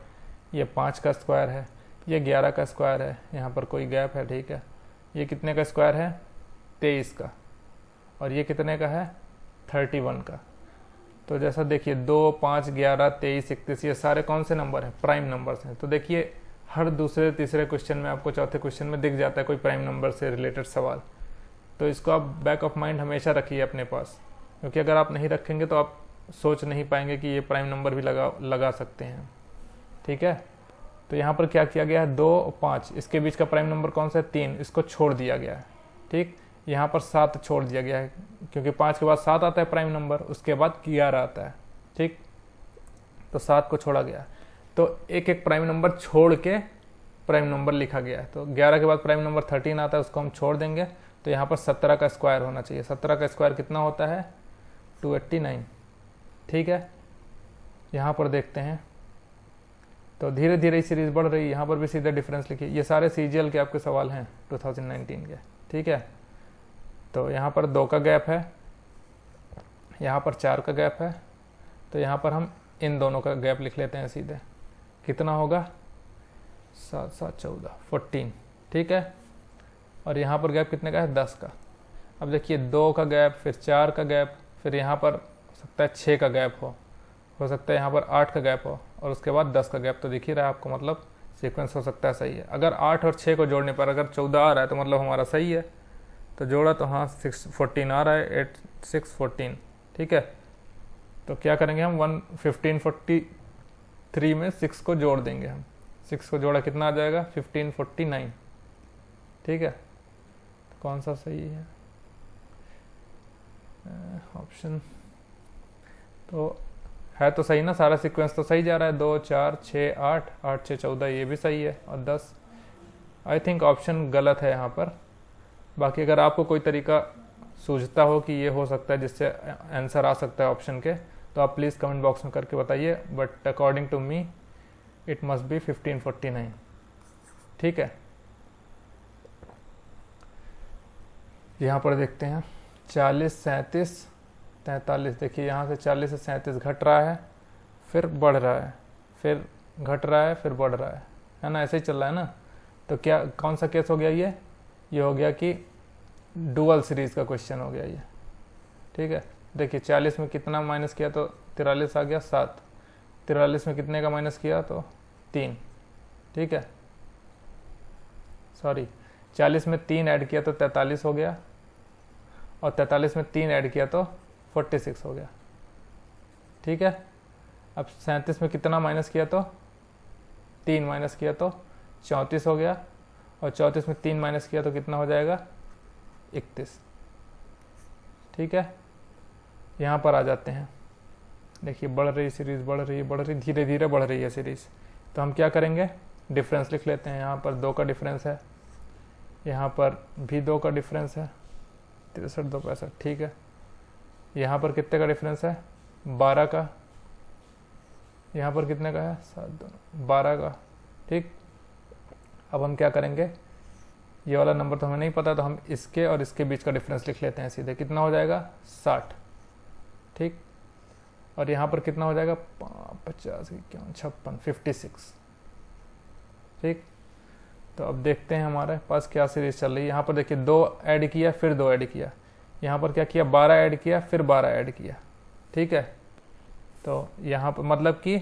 ये 5 का स्क्वायर है, ये 11 का स्क्वायर है, यहाँ पर कोई गैप है। ठीक है, ये कितने का स्क्वायर है, 23 का, और ये कितने का है, 31 का। तो जैसा देखिए 2, 5, 11, 23, 31, ये सारे कौन से नंबर हैं, प्राइम नंबर्स हैं। तो देखिए हर दूसरे तीसरे क्वेश्चन में आपको, चौथे क्वेश्चन में दिख जाता है कोई प्राइम नंबर से रिलेटेड सवाल। तो इसको आप बैक ऑफ माइंड हमेशा रखिए अपने पास, क्योंकि अगर आप नहीं रखेंगे तो आप सोच नहीं पाएंगे कि ये प्राइम नंबर भी लगा सकते हैं। ठीक है, तो यहाँ पर क्या किया गया है, 2 और 5, इसके बीच का प्राइम नंबर कौन सा है, 3, इसको छोड़ दिया गया है। ठीक, यहाँ पर 7 छोड़ दिया गया है, क्योंकि 5 के बाद 7 आता है प्राइम नंबर, उसके बाद 11 आता है। ठीक, तो 7 को छोड़ा गया, तो एक एक प्राइम नंबर छोड़ के प्राइम नंबर लिखा गया है। तो 11 के बाद प्राइम नंबर 13 आता है, उसको हम छोड़ देंगे। तो यहाँ पर 17 का स्क्वायर होना चाहिए। 17 का स्क्वायर कितना होता है, 289। ठीक है, यहाँ पर देखते हैं तो धीरे धीरे सीरीज बढ़ रही है, यहाँ पर भी सीधा डिफरेंस लिखिए। ये सारे सीजीएल के आपके सवाल हैं 2019 के। ठीक है, तो यहाँ पर 2 का गैप है, यहाँ पर 4 का गैप है, तो यहाँ पर हम इन दोनों का गैप लिख लेते हैं सीधे। कितना होगा, 7, 7, 14, 14। ठीक है, और यहाँ पर गैप कितने का है, 10 का। अब देखिए 2 का गैप, फिर 4 का गैप, फिर यहाँ पर हो सकता है 6 का गैप हो सकता है यहाँ पर 8 का गैप हो, और उसके बाद 10 का गैप। तो दिख ही रहा है आपको, मतलब सीक्वेंस हो सकता है सही है। अगर 8 और 6 को जोड़ने पर अगर 14 आ रहा है तो मतलब हमारा सही है। तो जोड़ा तो हाँ 14 आ रहा है, 8, 6, 14। ठीक है, तो क्या करेंगे हम, 1543 में 6 को जोड़ देंगे हम। 6 को जोड़ा कितना आ जाएगा, 1549। ठीक है, तो कौन सा सही है ऑप्शन, तो है तो सही ना, सारा सीक्वेंस तो सही जा रहा है। 2, 4, 6, 8, 8, 6, 14, ये भी सही है, और 10। आई थिंक ऑप्शन गलत है यहाँ पर। बाकी अगर आपको कोई तरीका सूझता हो कि ये हो सकता है जिससे आंसर आ सकता है ऑप्शन के, तो आप प्लीज़ कमेंट बॉक्स में करके बताइए। But according to me it must be 1549। ठीक है, यहाँ पर देखते हैं 40, 37, 43। देखिए यहाँ से 40 से 37 घट रहा है, फिर बढ़ रहा है, फिर घट रहा है, फिर बढ़ रहा है ना, ऐसे ही चल रहा है ना। तो क्या कौन सा केस हो गया ये हो गया कि डुअल सीरीज का क्वेश्चन हो गया ये। ठीक है, देखिए 40 में कितना माइनस किया तो 43 आ गया, 7। 43 में कितने का माइनस किया तो 3। ठीक है, सॉरी 40 में 3 ऐड किया तो 43 हो गया, और 43 में 3 ऐड किया तो 46 हो गया। ठीक है, अब 37 में कितना माइनस किया तो 3 माइनस किया तो 34 हो गया, और 34 में 3 माइनस किया तो कितना हो जाएगा, 31। ठीक है, यहाँ पर आ जाते हैं। देखिए बढ़ रही सीरीज, बढ़ रही, धीरे धीरे बढ़ रही है सीरीज। तो हम क्या करेंगे, डिफरेंस लिख लेते हैं। यहाँ पर 2 का डिफरेंस है, यहाँ पर भी 2 का डिफरेंस है, 63, 2, 65। ठीक है, यहाँ पर कितने का डिफरेंस है, 12 का। यहाँ पर कितने का है, 7, 2, 12 का। ठीक, अब हम क्या करेंगे, ये वाला नंबर तो हमें नहीं पता, तो हम इसके और इसके बीच का डिफरेंस लिख लेते हैं सीधे। कितना हो जाएगा, 60। ठीक, और यहाँ पर कितना हो जाएगा, 50, 51, 56, 56। ठीक, तो अब देखते हैं हमारे पास क्या सीरीज चल रही है। यहाँ पर देखिए 2 ऐड किया फिर 2 ऐड किया, यहाँ पर क्या किया 12 ऐड किया फिर 12 ऐड किया। ठीक है, तो यहाँ पर मतलब कि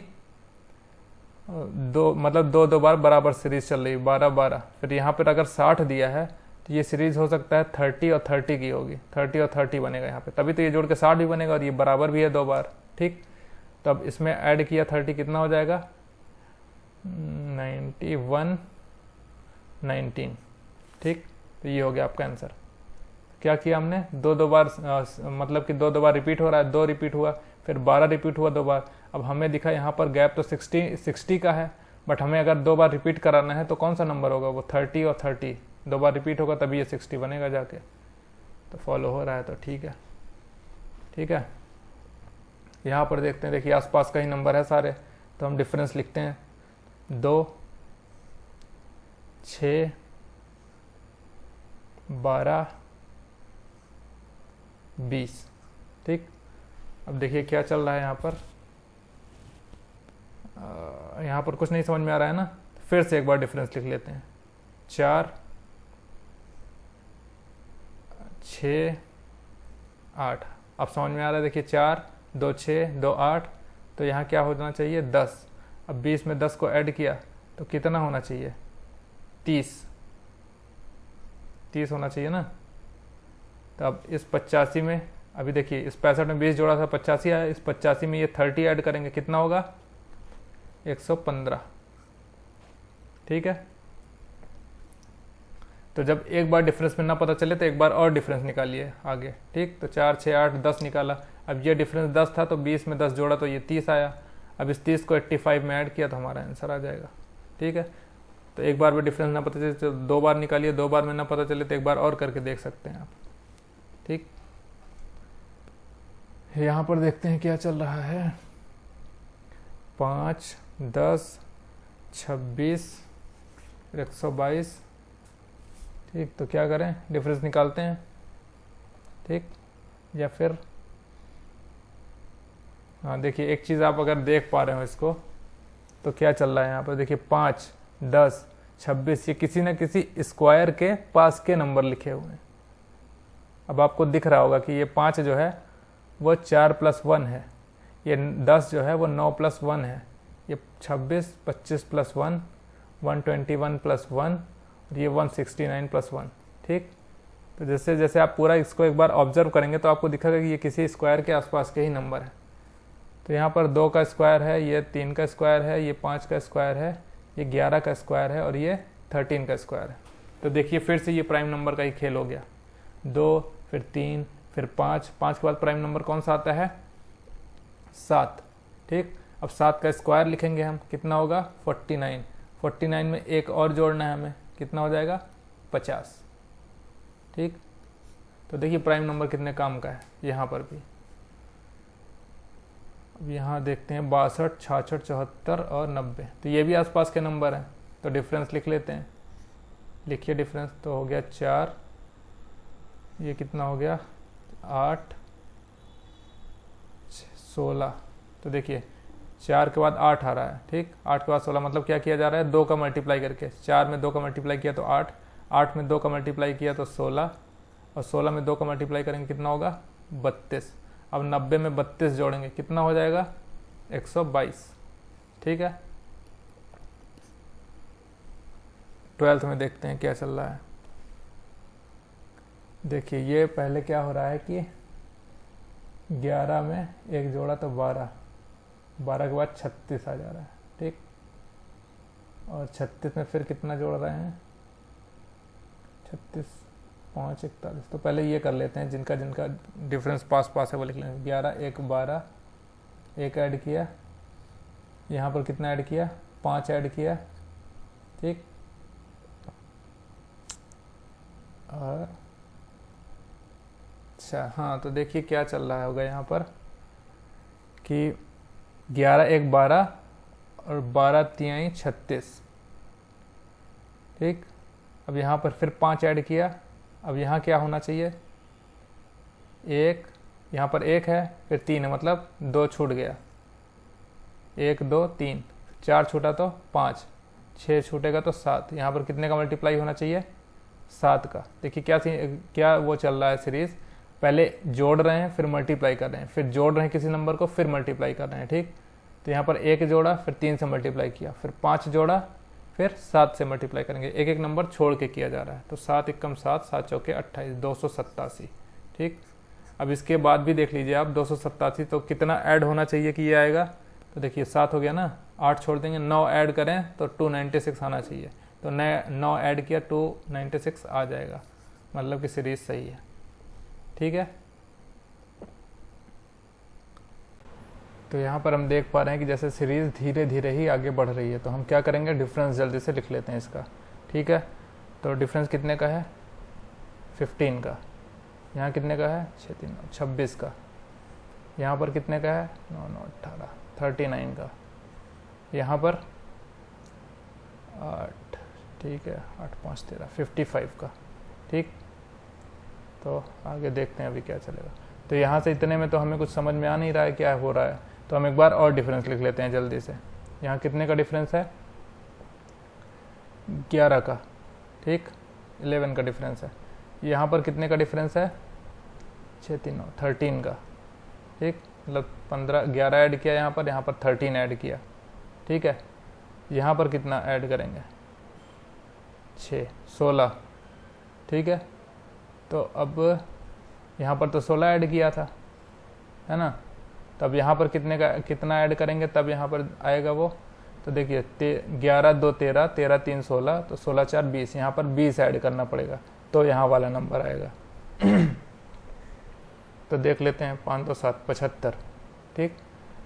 दो दो बार बराबर सीरीज चल रही है 12 12। फिर यहाँ पर अगर 60 दिया है तो ये सीरीज हो सकता है 30 और 30 की होगी, 30 और 30 बनेगा यहाँ पे, तभी तो ये जोड़ के 60 भी बनेगा और ये बराबर भी है 2 बार। ठीक, तो अब इसमें ऐड किया 30 कितना हो जाएगा 91 19। ठीक, तो ये हो गया आपका आंसर। क्या किया हमने 2 बार मतलब कि 2 बार रिपीट हो रहा है, 2 रिपीट हुआ फिर 12 रिपीट हुआ 2 बार। अब हमें दिखा यहाँ पर गैप तो 60 का है, बट हमें अगर 2 बार रिपीट कराना है तो कौन सा नंबर होगा, वो 30 और 30 2 बार रिपीट होगा तभी ये 60 बनेगा जाके। तो फॉलो हो रहा है तो ठीक है। ठीक है, यहाँ पर देखते हैं, देखिए आसपास का ही नंबर है सारे, तो हम डिफरेंस लिखते हैं 2 6 12 20। ठीक, अब देखिए क्या चल रहा है यहाँ पर कुछ नहीं समझ में आ रहा है ना, फिर से एक बार डिफरेंस लिख लेते हैं 4 6 8। अब समझ में आ रहा है, देखिए 4 2 6 2 8, तो यहाँ क्या होना चाहिए 10। अब 20 में 10 को ऐड किया तो कितना होना चाहिए 30 होना चाहिए ना। तो अब इस 85 में, अभी देखिए इस 65 में 20 जोड़ा था 85 आया, इस 85 में ये 30 ऐड करेंगे कितना होगा 115। ठीक है, तो जब एक बार डिफरेंस में ना पता चले तो एक बार और डिफरेंस निकालिए आगे। ठीक, तो 4 6 8 10 निकाला, अब ये डिफरेंस 10 था तो 20 में 10 जोड़ा तो ये 30 आया। अब इस 30 को 85 में ऐड किया तो हमारा आंसर आ जाएगा। ठीक है, तो एक बार में डिफरेंस ना पता चले तो 2 बार निकालिए, 2 बार में ना पता चले तो एक बार और करके देख सकते हैं आप। ठीक, यहाँ पर देखते हैं क्या चल रहा है 5 10 26 122। ठीक, तो क्या करें डिफरेंस निकालते हैं। ठीक, या फिर हाँ देखिए एक चीज़ आप अगर देख पा रहे हो इसको, तो क्या चल रहा है यहाँ पर देखिए 5 10 26 ये किसी न किसी स्क्वायर के पास के नंबर लिखे हुए हैं। अब आपको दिख रहा होगा कि ये 5 जो है वो 4 + 1 है, ये 10 जो है वो 9 + 1 है, ये 26 25 + 1 121 + 1 और ये 169 + 1। ठीक, तो जैसे जैसे आप पूरा इसको एक बार ऑब्जर्व करेंगे तो आपको दिखेगा कि ये किसी स्क्वायर के आसपास के ही नंबर है। तो यहाँ पर 2 का स्क्वायर है, ये 3 का स्क्वायर है, ये 5 का स्क्वायर है, ये 11 का स्क्वायर है और ये 13 का स्क्वायर है। तो देखिए फिर से ये प्राइम नंबर का ही खेल हो गया, 2 फिर 3 फिर 5 के बाद प्राइम नंबर कौन सा आता है 7। ठीक, अब 7 का स्क्वायर लिखेंगे हम, कितना होगा 49। 49 में एक और जोड़ना है हमें, कितना हो जाएगा 50। ठीक, तो देखिए प्राइम नंबर कितने काम का है यहाँ पर भी। अब यहाँ देखते हैं 62 66 74 और 90, तो ये भी आसपास के नंबर हैं, तो डिफरेंस लिख लेते हैं। लिखिए डिफरेंस, तो हो गया 4, ये कितना हो गया 8 16। तो देखिए 4 के बाद 8 आ रहा है। ठीक, 8 के बाद 16 मतलब क्या किया जा रहा है 2 का मल्टीप्लाई करके, 4 में 2 का मल्टीप्लाई किया तो 8, 8 में 2 का मल्टीप्लाई किया तो 16 और 16 में 2 का मल्टीप्लाई करेंगे कितना होगा 32। अब 90 में 32 जोड़ेंगे कितना हो जाएगा 122। ठीक है, 12th में देखते हैं क्या चल रहा है। देखिए ये पहले क्या हो रहा है कि 11 में एक जोड़ा तो 12, 12 के बाद 36 आ जा रहा है। ठीक, और 36 में फिर कितना जोड़ रहे हैं 36 5 41। तो पहले ये कर लेते हैं, जिनका जिनका डिफरेंस पास है वो लिख लेंगे। 11 1 12, एक ऐड किया, यहाँ पर कितना ऐड किया 5 ऐड किया। ठीक, और अच्छा हाँ, तो देखिए क्या चल रहा होगा यहाँ पर कि 11 1 12 और 12 3 36। ठीक, अब यहाँ पर फिर 5 ऐड किया, अब यहाँ क्या होना चाहिए 1, यहाँ पर 1 है फिर 3 है, मतलब 2 छूट गया, 1 2 3, 4 छूटा तो 5, 6 छूटेगा तो 7, यहाँ पर कितने का मल्टीप्लाई होना चाहिए, 7 का। देखिए क्या वो चल रहा है सीरीज, पहले जोड़ रहे हैं फिर मल्टीप्लाई कर रहे हैं, फिर जोड़ रहे हैं किसी नंबर को फिर मल्टीप्लाई कर रहे हैं, ठीक। तो यहाँ पर 1 जोड़ा फिर 3 से मल्टीप्लाई किया, फिर 5 जोड़ा फिर 7 से मल्टीप्लाई करेंगे, एक एक नंबर छोड़ के किया जा रहा है। तो 7 एकम 7, 7 चौके 28, 287, ठीक। अब इसके बाद भी देख लीजिए आप 287, तो कितना ऐड होना चाहिए कि ये आएगा, तो देखिए 7 हो गया ना, 8 छोड़ देंगे, 9 ऐड करें तो 296 आना चाहिए, तो 9 ऐड किया 296 आ जाएगा, मतलब कि सीरीज सही है, ठीक है। तो यहाँ पर हम देख पा रहे हैं कि जैसे सीरीज धीरे धीरे ही आगे बढ़ रही है, तो हम क्या करेंगे, डिफरेंस जल्दी से लिख लेते हैं इसका, ठीक है। तो डिफरेंस कितने का है, 15 का, यहाँ कितने का है, 6 3 26 का, यहाँ पर कितने का है, 9 9 18 39 का, यहाँ पर 8, ठीक है, 8 5 13 55 का, ठीक। तो आगे देखते हैं अभी क्या चलेगा। तो यहाँ से इतने में तो हमें कुछ समझ में आ नहीं रहा है क्या हो रहा है, तो हम एक बार और डिफरेंस लिख लेते हैं जल्दी से। यहाँ कितने का डिफरेंस है, 11 का, ठीक, 11 का डिफरेंस है। यहाँ पर कितने का डिफरेंस है, 6 3 9 13 का, ठीक, मतलब 11 ऐड किया, यहाँ पर 13 ऐड किया, ठीक है। यहाँ पर कितना ऐड करेंगे, 6 16, ठीक है। तो अब यहाँ पर तो 16 ऐड किया था, है ना, तब यहाँ पर कितना ऐड करेंगे तब यहाँ पर आएगा वो, तो देखिए 11 2 13, 13 3 16, तो 16 4 20, यहाँ पर 20 ऐड करना पड़ेगा तो यहाँ वाला नंबर आएगा। तो देख लेते हैं, 5 2 7 75, ठीक,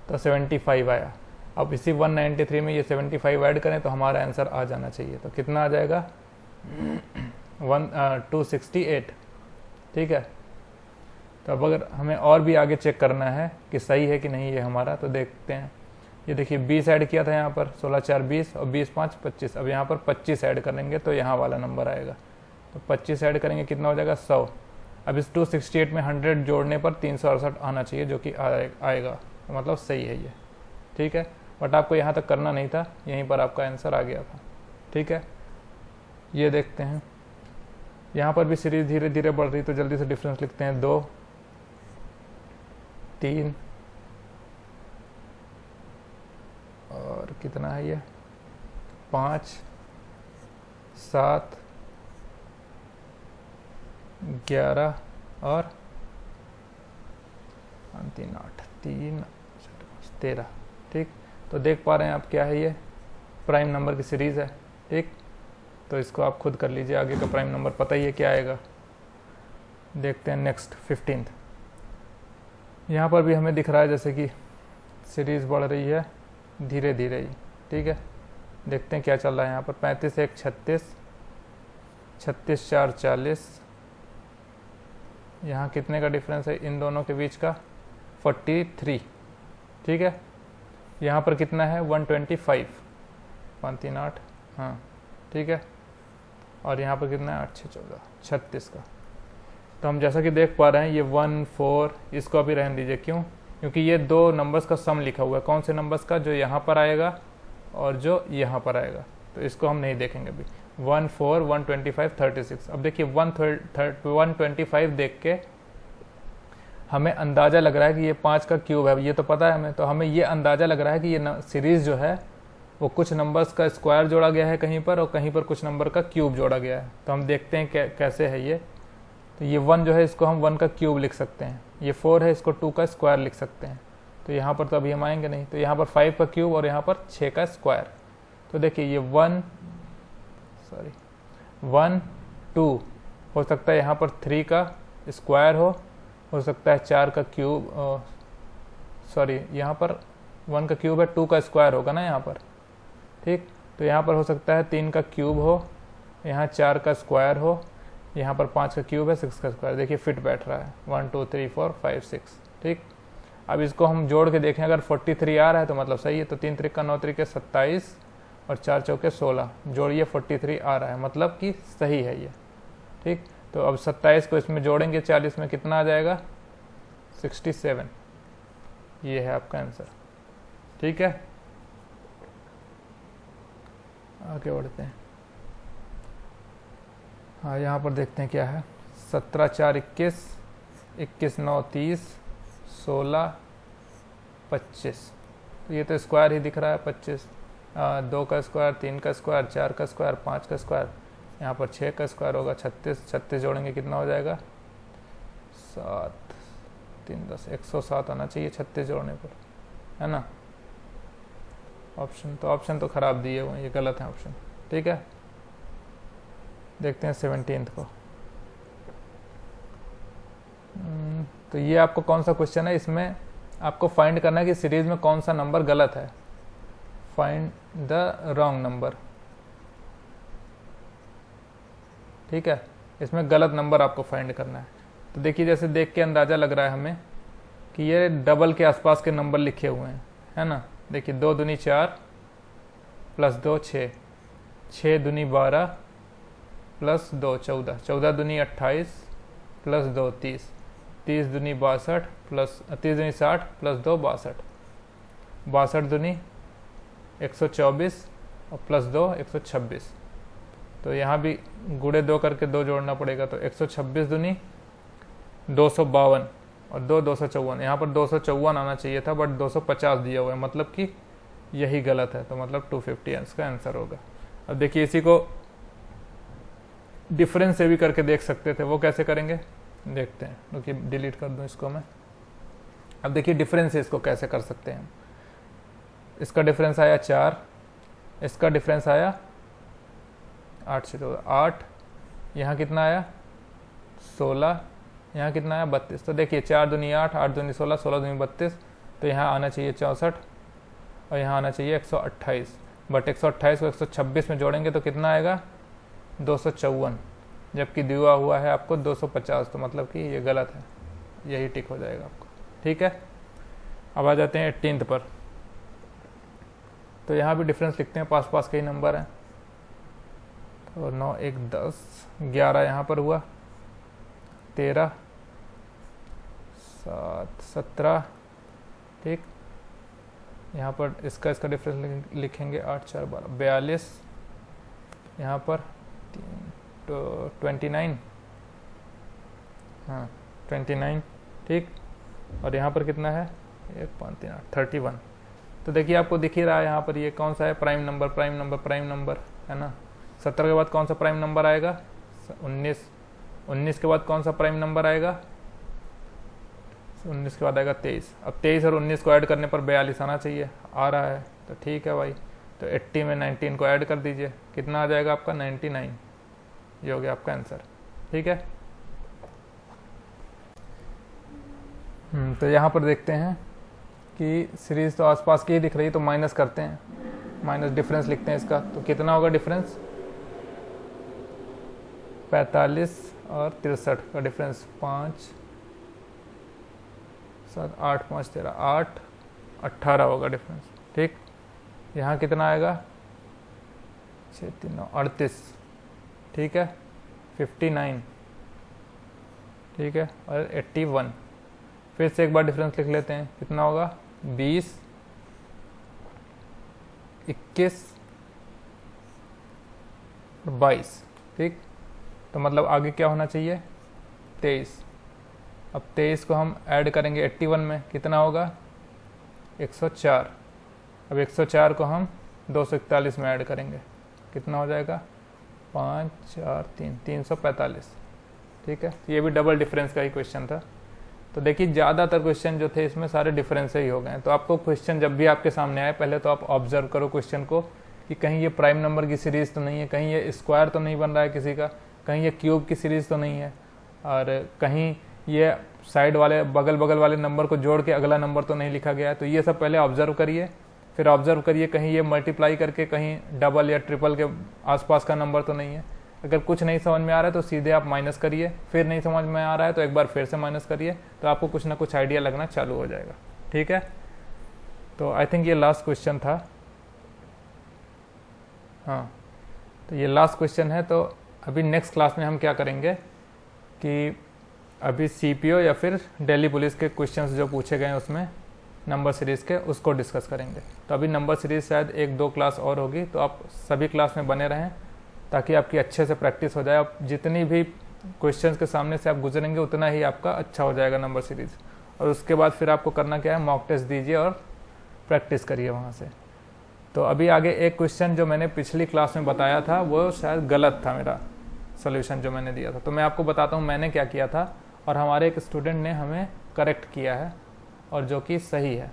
तो 75 आया। अब इसी 193 में ये 75 ऐड करें तो हमारा आंसर आ जाना चाहिए, तो कितना आ जाएगा, 268, ठीक है। तो अब अगर हमें और भी आगे चेक करना है कि सही है कि नहीं ये हमारा, तो देखते हैं। ये देखिए 20 ऐड किया था यहाँ पर, 16 4 20 और 20 5 25, अब यहाँ पर 25 ऐड करेंगे तो यहाँ वाला नंबर आएगा। तो 25 ऐड करेंगे कितना हो जाएगा, 100। अब इस 268 में 100 जोड़ने पर 368 आना चाहिए, जो कि आएगा, तो मतलब सही है ये, ठीक है। बट आपको यहाँ तक करना नहीं था, यहीं पर आपका आंसर आ गया था, ठीक है। ये देखते हैं, यहाँ पर भी सीरीज धीरे धीरे बढ़ रही, तो जल्दी से डिफरेंस लिखते हैं, 2 3 और कितना है ये, 5 7 11 और 3 8 3 13, ठीक। तो देख पा रहे हैं आप क्या है, ये प्राइम नंबर की सीरीज़ है, ठीक। तो इसको आप खुद कर लीजिए, आगे का प्राइम नंबर पता ही है क्या आएगा। देखते हैं नेक्स्ट 15th। यहाँ पर भी हमें दिख रहा है जैसे कि सीरीज़ बढ़ रही है धीरे धीरे ही, ठीक है। देखते हैं क्या चल रहा है यहाँ पर, 35 1 36, 36 4 40, यहाँ कितने का डिफरेंस है इन दोनों के बीच का, 43, ठीक है। यहाँ पर कितना है, 125, 5 3 8, हाँ, ठीक है। और यहाँ पर कितना है, 8 6 14 36 का। तो हम जैसा कि देख पा रहे हैं ये 1 4, इसको अभी रहने दीजिए, क्यों, क्योंकि ये दो नंबर्स का सम लिखा हुआ है, कौन से नंबर्स का, जो यहाँ पर आएगा और जो यहाँ पर आएगा, तो इसको हम नहीं देखेंगे अभी। 1 4 125 36। अब देखिए 125 देख के हमें अंदाज़ा लग रहा है कि ये 5 का क्यूब है, ये तो पता है हमें, तो हमें ये अंदाज़ा लग रहा है कि ये सीरीज़ जो है वो कुछ नंबर्स का स्क्वायर जोड़ा गया है कहीं पर और कहीं पर कुछ नंबर का क्यूब जोड़ा गया है। तो हम देखते हैं कैसे है ये। तो ये 1 जो है इसको हम 1 का क्यूब लिख सकते हैं, ये 4 है इसको 2 का स्क्वायर लिख सकते हैं। तो यहाँ पर तो अभी हम आएंगे नहीं, तो यहाँ पर 5 का क्यूब और यहाँ पर 6 का स्क्वायर। तो देखिए ये 1 2 हो सकता है, यहाँ पर 3 का स्क्वायर हो सकता है 4 का क्यूब, यहाँ पर 1 का क्यूब है, 2 का स्क्वायर होगा ना यहाँ पर, ठीक। तो यहाँ पर हो सकता है 3 का क्यूब हो, यहाँ 4 का स्क्वायर हो, यहाँ पर 5 का क्यूब है, 6 का स्क्वायर। देखिए फिट बैठ रहा है, 1 2 3 4 5 6, ठीक। अब इसको हम जोड़ के देखें, अगर 43 आ रहा है तो मतलब सही है। तो 3 3 9 3 27 और 4 चौके 16, जोड़िए 43 आ रहा है, मतलब कि सही है ये, ठीक। तो अब 27 को इसमें जोड़ेंगे 40 में, कितना आ जाएगा, 67। ये है आपका आंसर, ठीक है। आगे बढ़ते हैं। हाँ, यहाँ पर देखते हैं क्या है। 17 4 21, 21 9 30, 16 25। तो ये तो स्क्वायर ही दिख रहा है 25। 2 का स्क्वायर, 3 का स्क्वायर, 4 का स्क्वायर, 5 का स्क्वायर, यहाँ पर 6 का स्क्वायर होगा 36। 36 जोड़ेंगे कितना हो जाएगा? 7 3 10, 107 आना चाहिए 36 जोड़ने पर, है ना। ऑप्शन तो ख़राब दिए हुए हैं, ये गलत है ऑप्शन। ठीक है, देखते हैं 17th को। तो ये आपको कौन सा क्वेश्चन है, इसमें आपको फाइंड करना है कि सीरीज में कौन सा नंबर गलत है। Find the wrong number. ठीक है, इसमें गलत नंबर आपको फाइंड करना है। तो देखिए, जैसे देख के अंदाज़ा लग रहा है हमें कि ये डबल के आसपास के नंबर लिखे हुए हैं, है ना। देखिए 2 दूनी 4 प्लस 2 6, 6 दूनी 12 प्लस 2 14, 14 दूनी 28 प्लस 2 30, 30 दूनी 62 प्लस 30 दूनी 60 प्लस 2 62, 62 दूनी 124 और प्लस 2 126। तो यहाँ भी गुड़े 2 करके 2 जोड़ना पड़ेगा, तो 126 दूनी 252 और 2 254। यहाँ पर 254 आना चाहिए था, बट 250 दिया हुआ है, मतलब कि यही गलत है। तो मतलब 250 इसका आंसर होगा। अब देखिए, इसी को डिफरेंस से भी करके देख सकते थे, वो कैसे करेंगे देखते हैं। क्योंकि डिलीट कर दूँ इसको मैं। अब देखिए डिफरेंस से इसको कैसे कर सकते हैं। इसका डिफरेंस आया 4, इसका डिफरेंस आया 8 से 14 8, यहाँ कितना आया 16, यहाँ कितना आया 32। तो देखिए 4 दूनी 8, 8 दूनी 16, 16 दूनी 32। तो यहाँ आना चाहिए 64 और यहाँ आना चाहिए 128। बट 128 को 126 में जोड़ेंगे तो कितना आएगा 254, जबकि दिया हुआ है आपको 250। तो मतलब कि ये गलत है, यही टिक हो जाएगा आपको। ठीक है, अब आ जाते हैं 18th पर। तो यहाँ भी डिफरेंस लिखते हैं, पास पास के ही नंबर हैं। तो 9 1 10, 11 यहाँ पर हुआ, 13 7 17। ठीक, यहाँ पर इसका डिफरेंस लिखेंगे 8 4 12, 42। यहाँ पर 29, हाँ 29। ठीक, और यहाँ पर कितना है 1 5 3 8 31। तो देखिए आपको दिख ही रहा है यहाँ पर ये कौन सा है, prime number prime number prime number, है ना। 70 के बाद कौन सा प्राइम नंबर आएगा 19, 19 के बाद कौन सा प्राइम नंबर आएगा 19 के बाद आएगा 23। अब 23 और 19 को ऐड करने पर 42 आना चाहिए, आ रहा है। तो ठीक है भाई, तो 80 में 19 को ऐड कर दीजिए, कितना आ जाएगा आपका 99। ये हो गया आपका आंसर। ठीक है, तो यहाँ पर देखते हैं कि सीरीज तो आसपास की ही दिख रही है, तो माइनस करते हैं, माइनस डिफरेंस लिखते हैं इसका। तो कितना होगा डिफरेंस 45 और 63 का डिफरेंस 5 7 8 5 13 8 18 होगा डिफरेंस। ठीक, यहाँ कितना आएगा 6 3 9 38। ठीक है, 59। ठीक है, और 81। फिर से एक बार डिफरेंस लिख लेते हैं, कितना होगा 20 21 और 22। ठीक, तो मतलब आगे क्या होना चाहिए 23। अब 23 को हम ऐड करेंगे 81 में, कितना होगा 104। अब 104 को हम 241 में ऐड करेंगे, कितना हो जाएगा 5 4 3 345। ठीक है, ये भी डबल डिफरेंस का ही क्वेश्चन था। तो देखिए ज़्यादातर क्वेश्चन जो थे इसमें सारे डिफरेंस से ही हो गए। तो आपको क्वेश्चन जब भी आपके सामने आए, पहले तो आप ऑब्जर्व करो क्वेश्चन को कि कहीं ये प्राइम नंबर की सीरीज़ तो नहीं है, कहीं ये स्क्वायर तो नहीं बन रहा है किसी का, कहीं ये क्यूब की सीरीज़ तो नहीं है, और कहीं ये साइड वाले बगल बगल वाले नंबर को जोड़ के अगला नंबर तो नहीं लिखा गया है। तो ये सब पहले ऑब्जर्व करिए, फिर ऑब्जर्व करिए कहीं ये मल्टीप्लाई करके कहीं डबल या ट्रिपल के आसपास का नंबर तो नहीं है। अगर कुछ नहीं समझ में आ रहा है तो सीधे आप माइनस करिए, फिर नहीं समझ में आ रहा है तो एक बार फिर से माइनस करिए, तो आपको कुछ ना कुछ आइडिया लगना चालू हो जाएगा। ठीक है, तो आई थिंक ये लास्ट क्वेश्चन था। हाँ, तो ये लास्ट क्वेश्चन है। तो अभी नेक्स्ट क्लास में हम क्या करेंगे कि अभी सीपीओ या फिर दिल्ली पुलिस के क्वेश्चंस जो पूछे गए हैं उसमें नंबर सीरीज़ के, उसको डिस्कस करेंगे। तो अभी नंबर सीरीज़ शायद 1-2 क्लास और होगी, तो आप सभी क्लास में बने रहें ताकि आपकी अच्छे से प्रैक्टिस हो जाए। आप जितनी भी क्वेश्चंस के सामने से आप गुजरेंगे उतना ही आपका अच्छा हो जाएगा नंबर सीरीज़। और उसके बाद फिर आपको करना क्या है, मॉक टेस्ट दीजिए और प्रैक्टिस करिए वहाँ से। तो अभी आगे एक क्वेश्चन जो मैंने पिछली क्लास में बताया था वो शायद गलत था, मेरा सोल्यूशन जो मैंने दिया था। तो मैं आपको बताता हूँ मैंने क्या किया था और हमारे एक स्टूडेंट ने हमें करेक्ट किया है और जो कि सही है।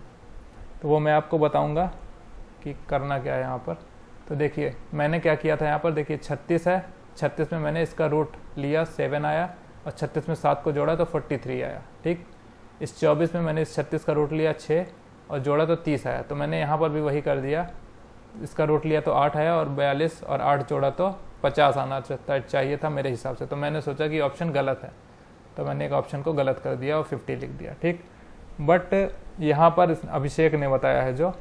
तो वो मैं आपको बताऊँगा कि करना क्या है यहाँ पर। तो देखिए मैंने क्या किया था यहाँ पर, देखिए 36 है, 36 में मैंने इसका रूट लिया 7 आया और 36 में 7 को जोड़ा तो 43 आया। ठीक, इस 24 में मैंने इस 36 का रूट लिया 6 और जोड़ा तो 30 आया। तो मैंने यहाँ पर भी वही कर दिया, इसका रूट लिया तो 8 आया और 42 और 8 जोड़ा तो 50 आना चाहिए था मेरे हिसाब से। तो मैंने सोचा कि ऑप्शन गलत है, तो मैंने एक ऑप्शन को गलत कर दिया और 50 लिख दिया। ठीक, बट यहाँ पर अभिषेक ने बताया है जो,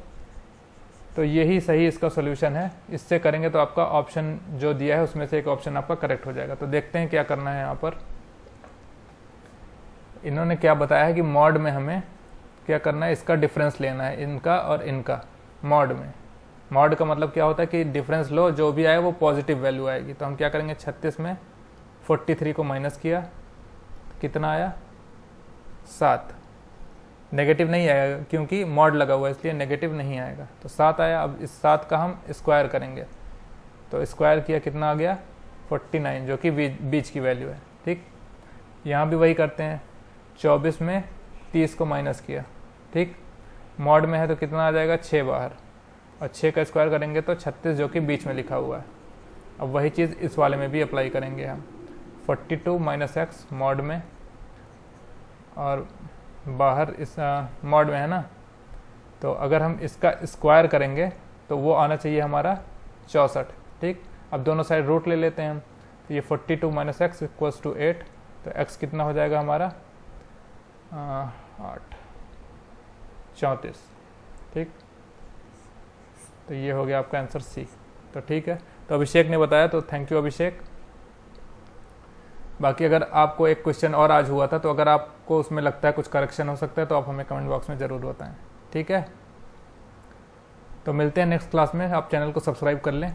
तो यही सही इसका सोल्यूशन है। इससे करेंगे तो आपका ऑप्शन जो दिया है उसमें से एक ऑप्शन आपका करेक्ट हो जाएगा। तो देखते हैं क्या करना है। यहाँ पर इन्होंने क्या बताया है कि मॉड में हमें क्या करना है, इसका डिफरेंस लेना है, इनका और इनका मॉड में। मॉड का मतलब क्या होता है कि डिफरेंस लो, जो भी आए वो पॉजिटिव वैल्यू आएगी। तो हम क्या करेंगे, 36 में 43 को माइनस किया, कितना आया 7। नेगेटिव नहीं आएगा क्योंकि मॉड लगा हुआ है इसलिए नेगेटिव नहीं आएगा। तो 7 आया। अब इस 7 का हम स्क्वायर करेंगे, तो स्क्वायर किया कितना आ गया 49, जो कि बीच की वैल्यू है। ठीक, यहाँ भी वही करते हैं, 24 में 30 को माइनस किया। ठीक, मॉड में है तो कितना आ जाएगा 6 बाहर, और 6 का स्क्वायर करेंगे तो 36 जो कि बीच में लिखा हुआ है। अब वही चीज़ इस वाले में भी अप्लाई करेंगे हम, 42 माइनस एक्स मॉड में और बाहर इस मॉड में है ना, तो अगर हम इसका स्क्वायर करेंगे तो वो आना चाहिए हमारा 64। ठीक, अब दोनों साइड रूट ले लेते हैं हम, तो ये 42 माइनस एक्स इक्वल्स टू 8, तो एक्स कितना हो जाएगा हमारा 8 34। ठीक, तो ये हो गया आपका आंसर सी। तो ठीक है, तो अभिषेक ने बताया, तो थैंक यू अभिषेक। बाकी अगर आपको एक क्वेश्चन और आज हुआ था, तो अगर आपको उसमें लगता है कुछ करेक्शन हो सकता है तो आप हमें कमेंट बॉक्स में ज़रूर बताएं। ठीक है, तो मिलते हैं नेक्स्ट क्लास में। आप चैनल को सब्सक्राइब कर लें।